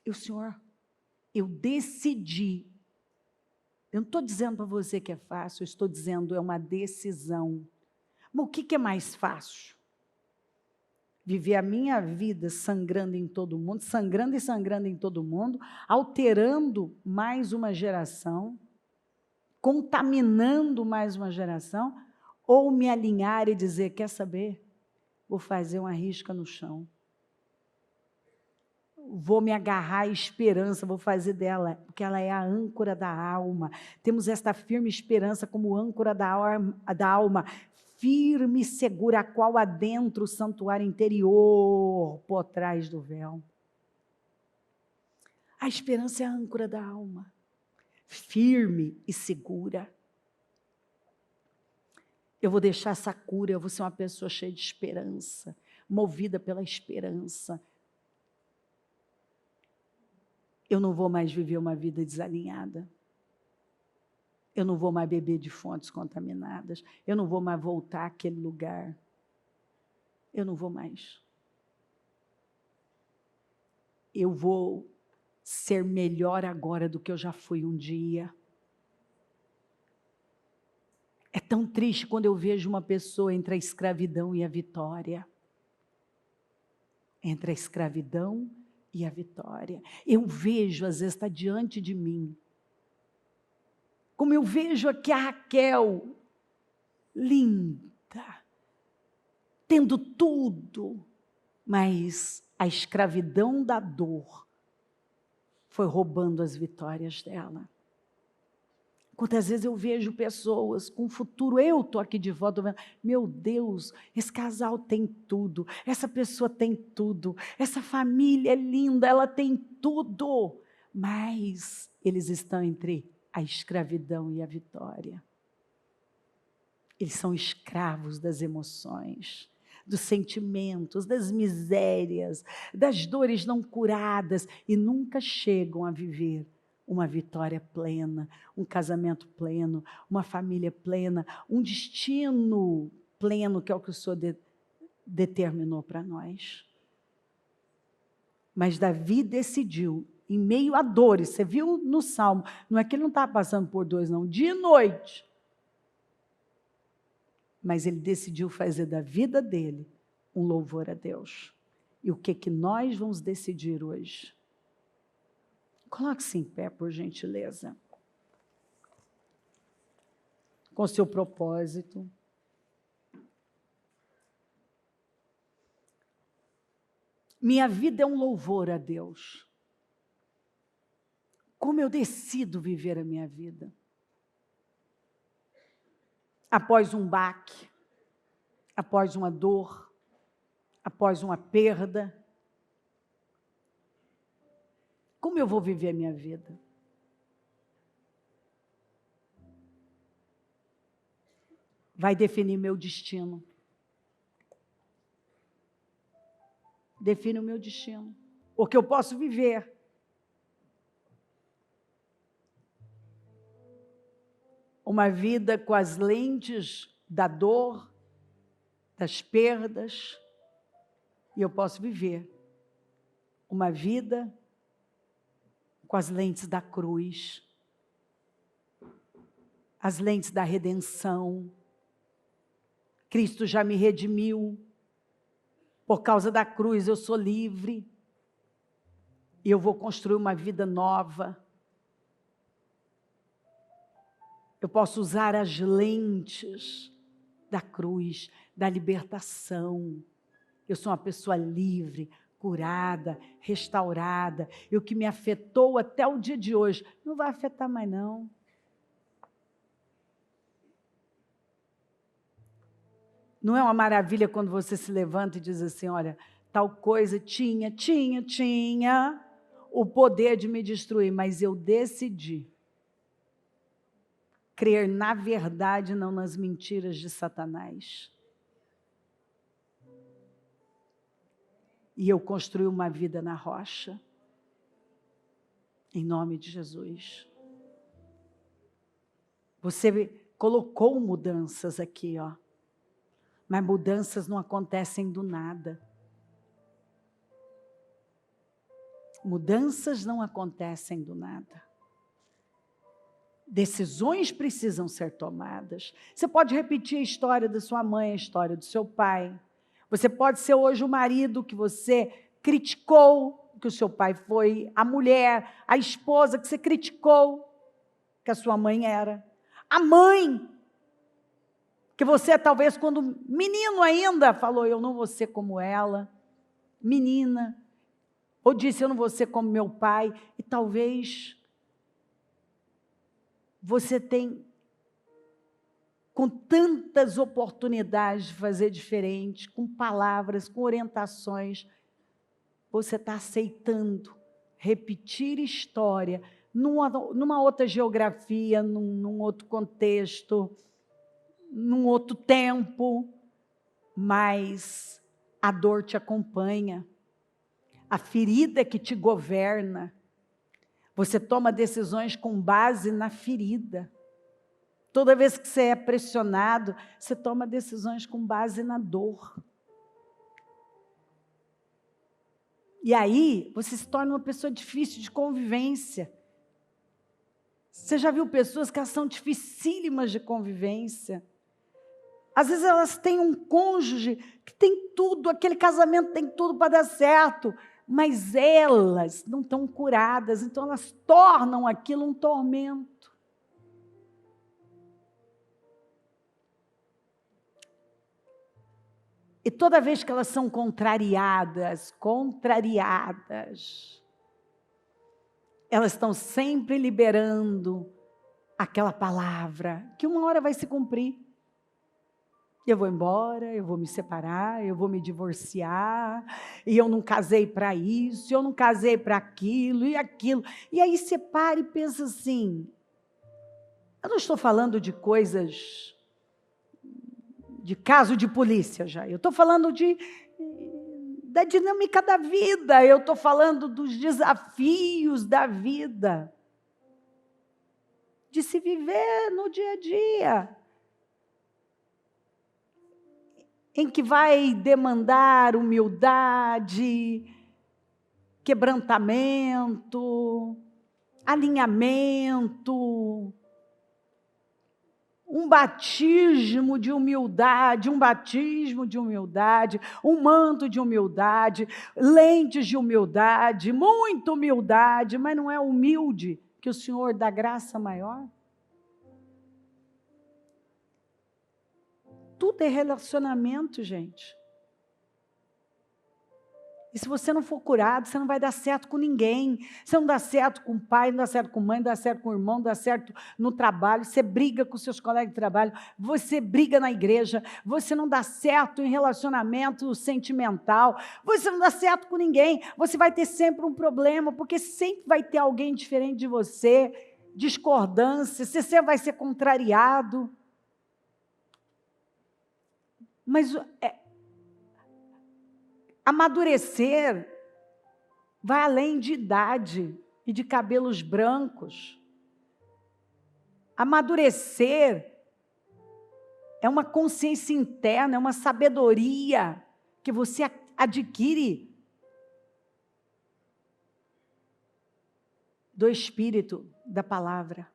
E o Senhor, eu decidi. Eu não estou dizendo para você que é fácil, eu estou dizendo é uma decisão. Mas o que é mais fácil? Viver a minha vida sangrando em todo mundo, sangrando e sangrando em todo mundo, alterando mais uma geração, contaminando mais uma geração, ou me alinhar e dizer, quer saber? Vou fazer uma risca no chão. Vou me agarrar à esperança, vou fazer dela, porque ela é a âncora da alma. Temos esta firme esperança como âncora da alma, firme e segura, a qual adentra o santuário interior, por trás do véu. A esperança é a âncora da alma, firme e segura. Eu vou deixar essa cura, eu vou ser uma pessoa cheia de esperança, movida pela esperança. Eu não vou mais viver uma vida desalinhada. Eu não vou mais beber de fontes contaminadas. Eu não vou mais voltar àquele lugar. Eu não vou mais. Eu vou ser melhor agora do que eu já fui um dia. É tão triste quando eu vejo uma pessoa entre a escravidão e a vitória. Entre a escravidão e a vitória. Eu vejo, às vezes está diante de mim, como eu vejo aqui a Raquel, linda, tendo tudo, mas a escravidão da dor foi roubando as vitórias dela. Quantas vezes eu vejo pessoas com futuro, eu estou aqui de volta, vendo, meu Deus, esse casal tem tudo, essa pessoa tem tudo, essa família é linda, ela tem tudo, mas eles estão entre a escravidão e a vitória. Eles são escravos das emoções, dos sentimentos, das misérias, das dores não curadas e nunca chegam a viver uma vitória plena, um casamento pleno, uma família plena, um destino pleno, que é o que o Senhor determinou para nós. Mas Davi decidiu, em meio a dores, você viu no Salmo, não é que ele não estava passando por dores, não, dia e noite. Mas ele decidiu fazer da vida dele um louvor a Deus. E o que nós vamos decidir hoje? Coloque-se em pé, por gentileza. Com seu propósito. Minha vida é um louvor a Deus. Como eu decido viver a minha vida? Após um baque, após uma dor, após uma perda. Como eu vou viver a minha vida? Vai definir meu destino. Define o meu destino. Porque eu posso viver uma vida com as lentes da dor, das perdas, e eu posso viver uma vida com as lentes da cruz, as lentes da redenção. Cristo já me redimiu. Por causa da cruz eu sou livre. E eu vou construir uma vida nova. Eu posso usar as lentes da cruz, da libertação. Eu sou uma pessoa livre, curada, restaurada. E o que me afetou até o dia de hoje, não vai afetar mais não. Não é uma maravilha quando você se levanta e diz assim, olha, tal coisa tinha o poder de me destruir, mas eu decidi crer na verdade, não nas mentiras de Satanás. E eu construí uma vida na rocha, em nome de Jesus. Você colocou mudanças aqui, ó. Mas mudanças não acontecem do nada. Mudanças não acontecem do nada. Decisões precisam ser tomadas. Você pode repetir a história da sua mãe, a história do seu pai. Você pode ser hoje o marido que você criticou, que o seu pai foi, a mulher, a esposa que você criticou, que a sua mãe era. A mãe que você talvez quando menino ainda falou, eu não vou ser como ela, menina, ou disse, eu não vou ser como meu pai, e talvez você tem com tantas oportunidades de fazer diferente, com palavras, com orientações, você está aceitando repetir história, numa outra geografia, num outro contexto, num outro tempo, mas a dor te acompanha, a ferida que te governa. Você toma decisões com base na ferida. Toda vez que você é pressionado, você toma decisões com base na dor. E aí, você se torna uma pessoa difícil de convivência. Você já viu pessoas que elas são dificílimas de convivência? Às vezes elas têm um cônjuge que tem tudo, aquele casamento tem tudo para dar certo, mas elas não estão curadas, então elas tornam aquilo um tormento. E toda vez que elas são contrariadas, elas estão sempre liberando aquela palavra que uma hora vai se cumprir. Eu vou embora, eu vou me separar, eu vou me divorciar, e eu não casei para isso, eu não casei para aquilo e aquilo. E aí você para e pensa assim, eu não estou falando de coisas, de caso de polícia já, eu estou falando da dinâmica da vida, eu estou falando dos desafios da vida, de se viver no dia a dia, em que vai demandar humildade, quebrantamento, alinhamento, um batismo de humildade, um manto de humildade, lentes de humildade, muita humildade, mas não é humilde que o Senhor dá graça maior? Tudo é relacionamento, gente. E se você não for curado, você não vai dar certo com ninguém. Você não dá certo com o pai, não dá certo com a mãe, não dá certo com o irmão, não dá certo no trabalho. Você briga com seus colegas de trabalho, você briga na igreja, você não dá certo em relacionamento sentimental, você não dá certo com ninguém. Você vai ter sempre um problema, porque sempre vai ter alguém diferente de você, discordância, você vai ser contrariado. Mas amadurecer vai além de idade e de cabelos brancos. Amadurecer é uma consciência interna, é uma sabedoria que você adquire do Espírito, da palavra.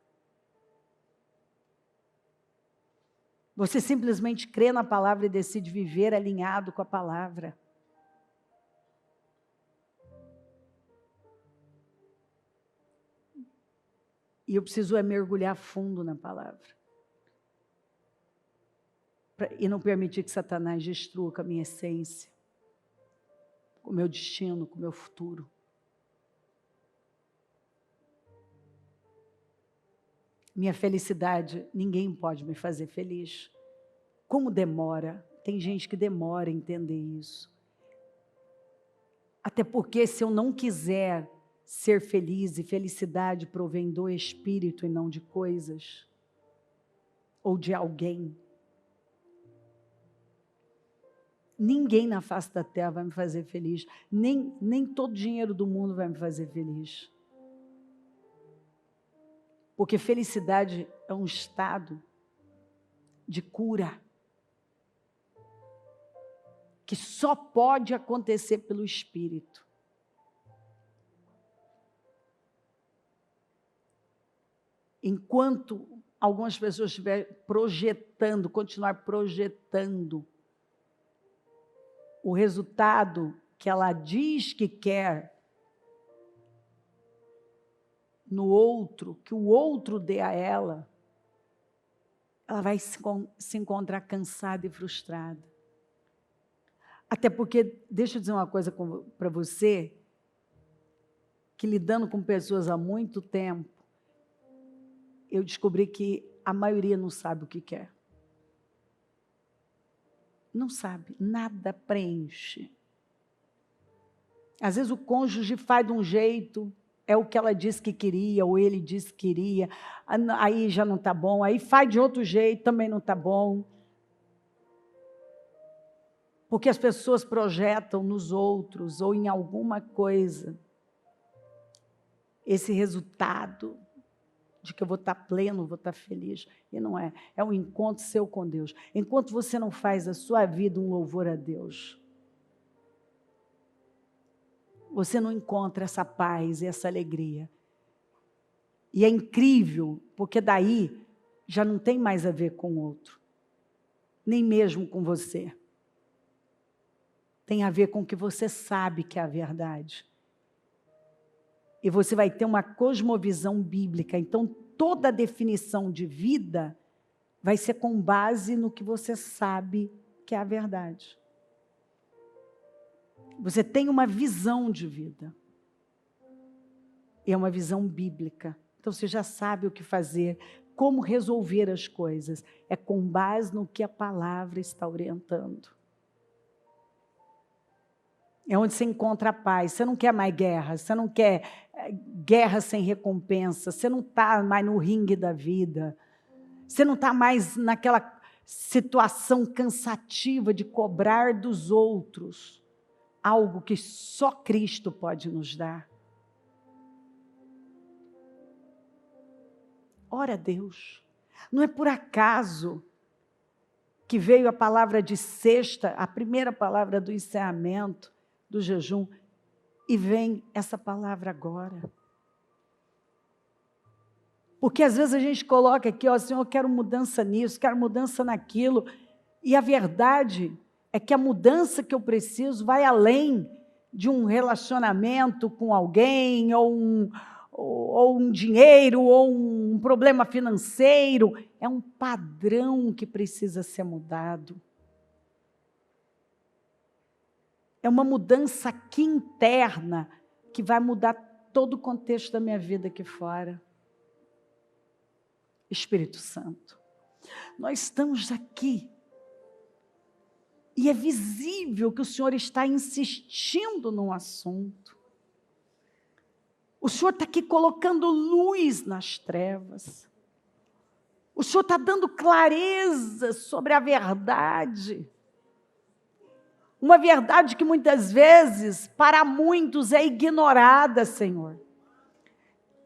Você simplesmente crê na palavra e decide viver alinhado com a palavra. E eu preciso mergulhar fundo na palavra. E não permitir que Satanás destrua com a minha essência, com o meu destino, com o meu futuro. Minha felicidade, ninguém pode me fazer feliz. Como demora? Tem gente que demora a entender isso. Até porque se eu não quiser ser feliz, e felicidade provém do Espírito e não de coisas, ou de alguém. Ninguém na face da terra vai me fazer feliz, nem todo o dinheiro do mundo vai me fazer feliz. Porque felicidade é um estado de cura, que só pode acontecer pelo Espírito. Enquanto algumas pessoas estiverem projetando, continuar projetando o resultado que ela diz que quer no outro, que o outro dê a ela, ela vai se encontrar cansada e frustrada. Até porque, deixa eu dizer uma coisa para você, que lidando com pessoas há muito tempo, eu descobri que a maioria não sabe o que quer. Não sabe, nada preenche. Às vezes o cônjuge faz de um jeito, é o que ela disse que queria, ou ele disse que queria, aí já não está bom, aí faz de outro jeito, também não está bom. Porque as pessoas projetam nos outros, ou em alguma coisa, esse resultado de que eu vou estar pleno, vou estar feliz. E não é. É um encontro seu com Deus. Enquanto você não faz da sua vida um louvor a Deus, você não encontra essa paz e essa alegria. E é incrível, porque daí já não tem mais a ver com o outro, nem mesmo com você. Tem a ver com o que você sabe que é a verdade. E você vai ter uma cosmovisão bíblica. Então, toda a definição de vida vai ser com base no que você sabe que é a verdade. Você tem uma visão de vida. E é uma visão bíblica. Então, você já sabe o que fazer, como resolver as coisas. É com base no que a palavra está orientando. É onde você encontra a paz. Você não quer mais guerra, você não quer guerra sem recompensa, você não está mais no ringue da vida, você não está mais naquela situação cansativa de cobrar dos outros algo que só Cristo pode nos dar. Ora a Deus. Não é por acaso que veio a palavra de sexta, a primeira palavra do encerramento do jejum, e vem essa palavra agora. Porque às vezes a gente coloca aqui, ó, Senhor, eu quero mudança nisso, quero mudança naquilo, e a verdade é que a mudança que eu preciso vai além de um relacionamento com alguém, ou um dinheiro, ou um problema financeiro. É um padrão que precisa ser mudado. É uma mudança aqui interna que vai mudar todo o contexto da minha vida aqui fora. Espírito Santo, nós estamos aqui e é visível que o Senhor está insistindo num assunto. O Senhor está aqui colocando luz nas trevas. O Senhor está dando clareza sobre a verdade. Uma verdade que muitas vezes, para muitos, é ignorada, Senhor.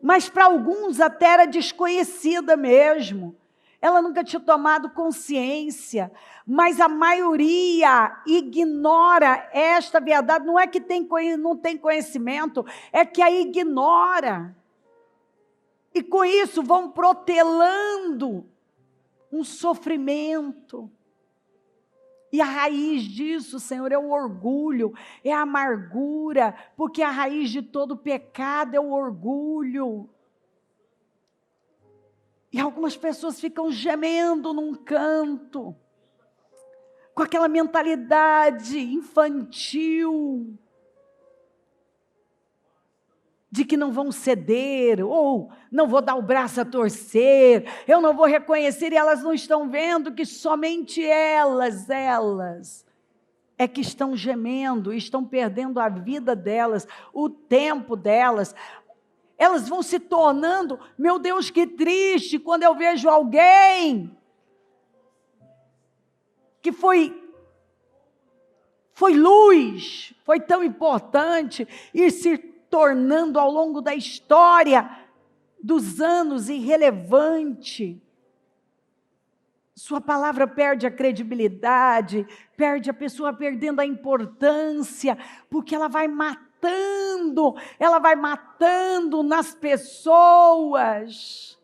Mas para alguns até era desconhecida mesmo. Ela nunca tinha tomado consciência. Mas a maioria ignora esta verdade. Não é que não tem conhecimento, é que a ignora. E com isso vão protelando um sofrimento. E a raiz disso, Senhor, é o orgulho, é a amargura, porque a raiz de todo pecado é o orgulho. E algumas pessoas ficam gemendo num canto, com aquela mentalidade infantil, de que não vão ceder, ou não vou dar o braço a torcer, eu não vou reconhecer, e elas não estão vendo que somente elas é que estão gemendo, estão perdendo a vida delas, o tempo delas. Elas vão se tornando, meu Deus, que triste, quando eu vejo alguém que foi luz, foi tão importante, e se tornando ao longo da história dos anos irrelevante. Sua palavra perde a credibilidade, a pessoa perdendo a importância, porque ela vai matando nas pessoas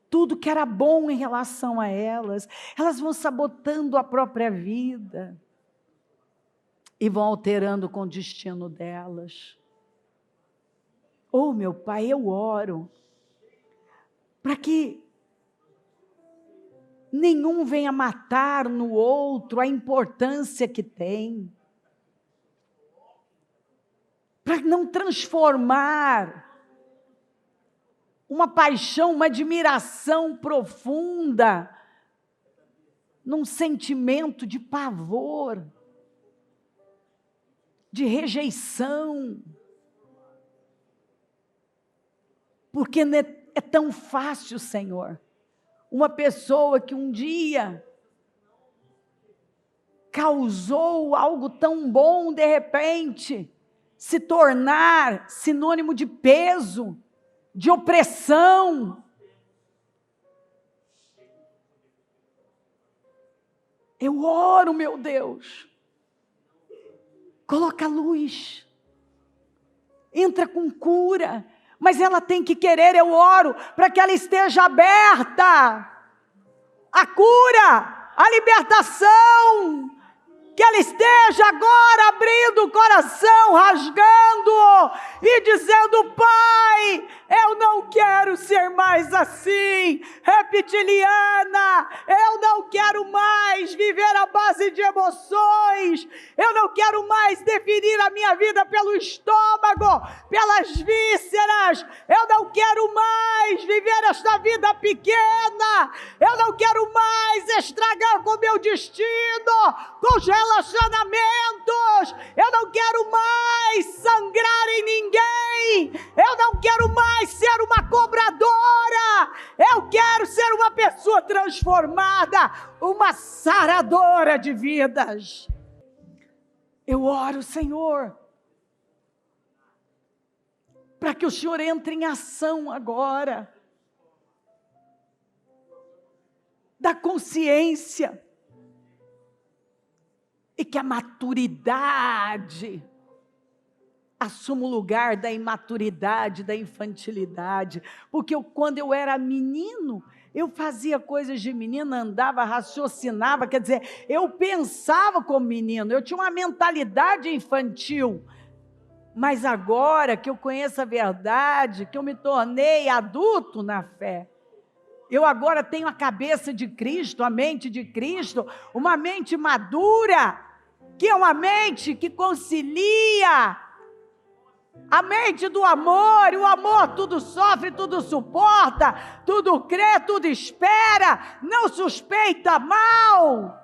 tudo que era bom em relação a elas. Elas vão sabotando a própria vida e vão alterando com o destino delas. Oh, meu Pai, eu oro para que nenhum venha matar no outro a importância que tem, para não transformar uma paixão, uma admiração profunda num sentimento de pavor, de rejeição, porque é tão fácil, Senhor, uma pessoa que um dia causou algo tão bom, de repente, se tornar sinônimo de peso, de opressão. Eu oro, meu Deus, coloca luz, entra com cura, mas ela tem que querer. Eu oro para que ela esteja aberta à cura, à libertação, que ela esteja agora abrindo o coração, rasgando e dizendo: Pai, eu não quero ser mais assim, reptiliana, eu não quero mais viver à base de emoções, eu não quero mais definir a minha vida pelo estômago, pelas vísceras, eu não quero mais viver esta vida pequena, eu não quero mais estragar com meu destino, com os relacionamentos, eu não quero mais sangrar em ninguém, eu não quero mais ser uma cobradora, eu quero ser uma pessoa transformada, uma saradora de vidas. Eu oro, Senhor, para que o Senhor entre em ação agora, da consciência, e que a maturidade assuma o lugar da imaturidade, da infantilidade, porque quando eu era menino, eu fazia coisas de menino, andava, raciocinava, quer dizer, eu pensava como menino, eu tinha uma mentalidade infantil, mas agora que eu conheço a verdade, que eu me tornei adulto na fé, eu agora tenho a cabeça de Cristo, a mente de Cristo, uma mente madura, que é uma mente que concilia, a mente do amor. E o amor tudo sofre, tudo suporta, tudo crê, tudo espera, não suspeita mal.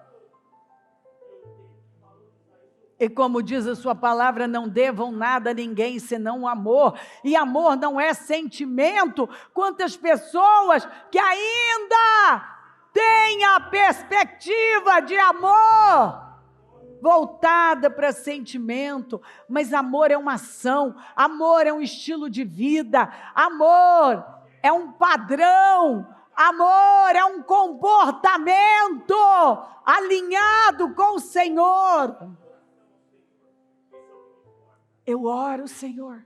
E como diz a sua palavra, não devam nada a ninguém senão o amor. E amor não é sentimento. Quantas pessoas que ainda têm a perspectiva de amor voltada para sentimento, mas amor é uma ação, amor é um estilo de vida, amor é um padrão, amor é um comportamento alinhado com o Senhor. Eu oro, Senhor.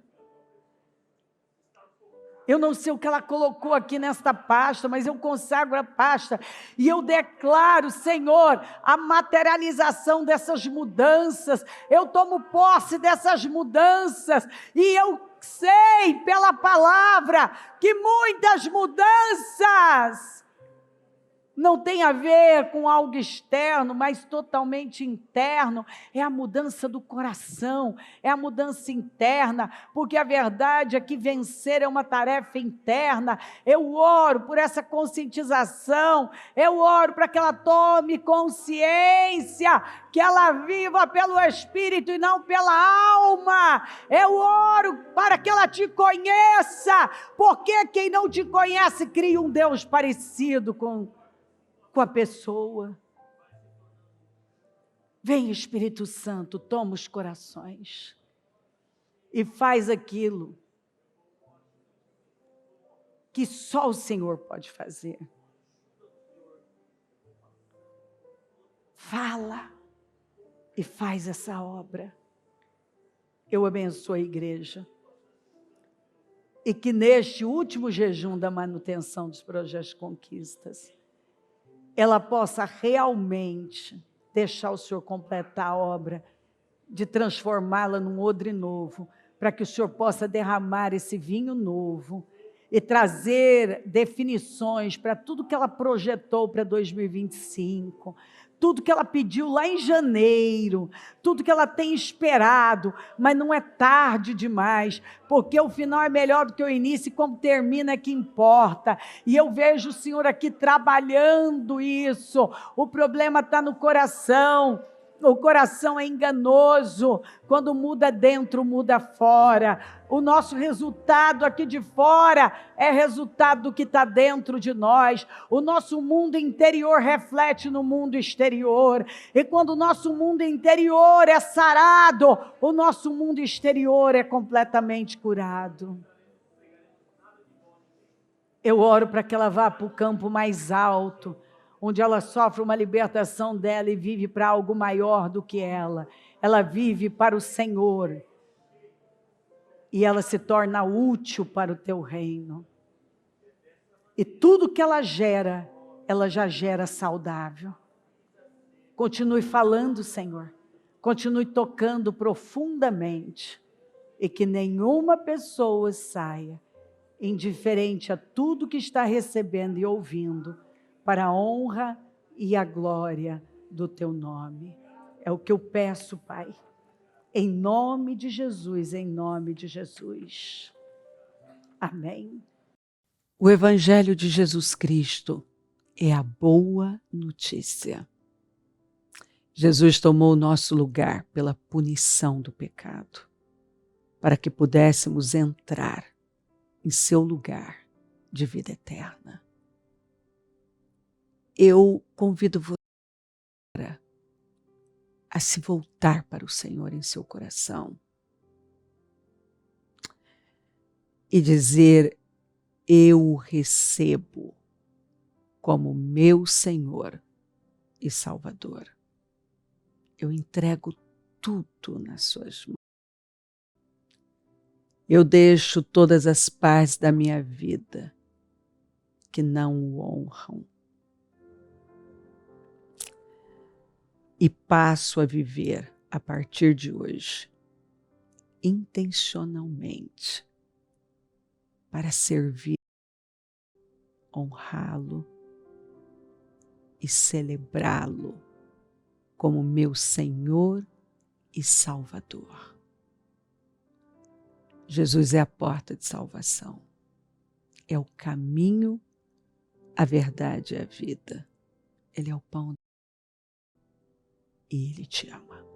Eu não sei o que ela colocou aqui nesta pasta, mas eu consagro a pasta e eu declaro, Senhor, a materialização dessas mudanças. Eu tomo posse dessas mudanças e eu sei pela palavra que muitas mudanças não tem a ver com algo externo, mas totalmente interno. É a mudança do coração, é a mudança interna, porque a verdade é que vencer é uma tarefa interna. Eu oro por essa conscientização, eu oro para que ela tome consciência, que ela viva pelo Espírito e não pela alma. Eu oro para que ela te conheça, porque quem não te conhece cria um Deus parecido com a pessoa. Vem, Espírito Santo, toma os corações e faz aquilo que só o Senhor pode fazer. Fala e faz essa obra. Eu abençoo a igreja e que neste último jejum da manutenção dos projetos de conquistas, ela possa realmente deixar o Senhor completar a obra, de transformá-la num odre novo, para que o Senhor possa derramar esse vinho novo e trazer definições para tudo que ela projetou para 2025, tudo que ela pediu lá em janeiro, tudo que ela tem esperado, mas não é tarde demais, porque o final é melhor do que o início, e como termina é que importa. E eu vejo o Senhor aqui trabalhando isso. O problema está no coração. O coração é enganoso, quando muda dentro, muda fora. O nosso resultado aqui de fora é resultado do que está dentro de nós. O nosso mundo interior reflete no mundo exterior. E quando o nosso mundo interior é sarado, o nosso mundo exterior é completamente curado. Eu oro para que ela vá para o campo mais alto, onde ela sofre uma libertação dela e vive para algo maior do que ela. Ela vive para o Senhor. E ela se torna útil para o teu reino. E tudo que ela já gera saudável. Continue falando, Senhor. Continue tocando profundamente. E que nenhuma pessoa saia indiferente a tudo que está recebendo e ouvindo, para a honra e a glória do teu nome. É o que eu peço, Pai. Em nome de Jesus, em nome de Jesus. Amém. O Evangelho de Jesus Cristo é a boa notícia. Jesus tomou o nosso lugar pela punição do pecado, para que pudéssemos entrar em seu lugar de vida eterna. Eu convido você a se voltar para o Senhor em seu coração e dizer: eu o recebo como meu Senhor e Salvador. Eu entrego tudo nas suas mãos. Eu deixo todas as partes da minha vida que não o honram e passo a viver, a partir de hoje, intencionalmente, para servir, honrá-lo e celebrá-lo como meu Senhor e Salvador. Jesus é a porta de salvação. É o caminho, a verdade e a vida. Ele é o pão e Ele te ama.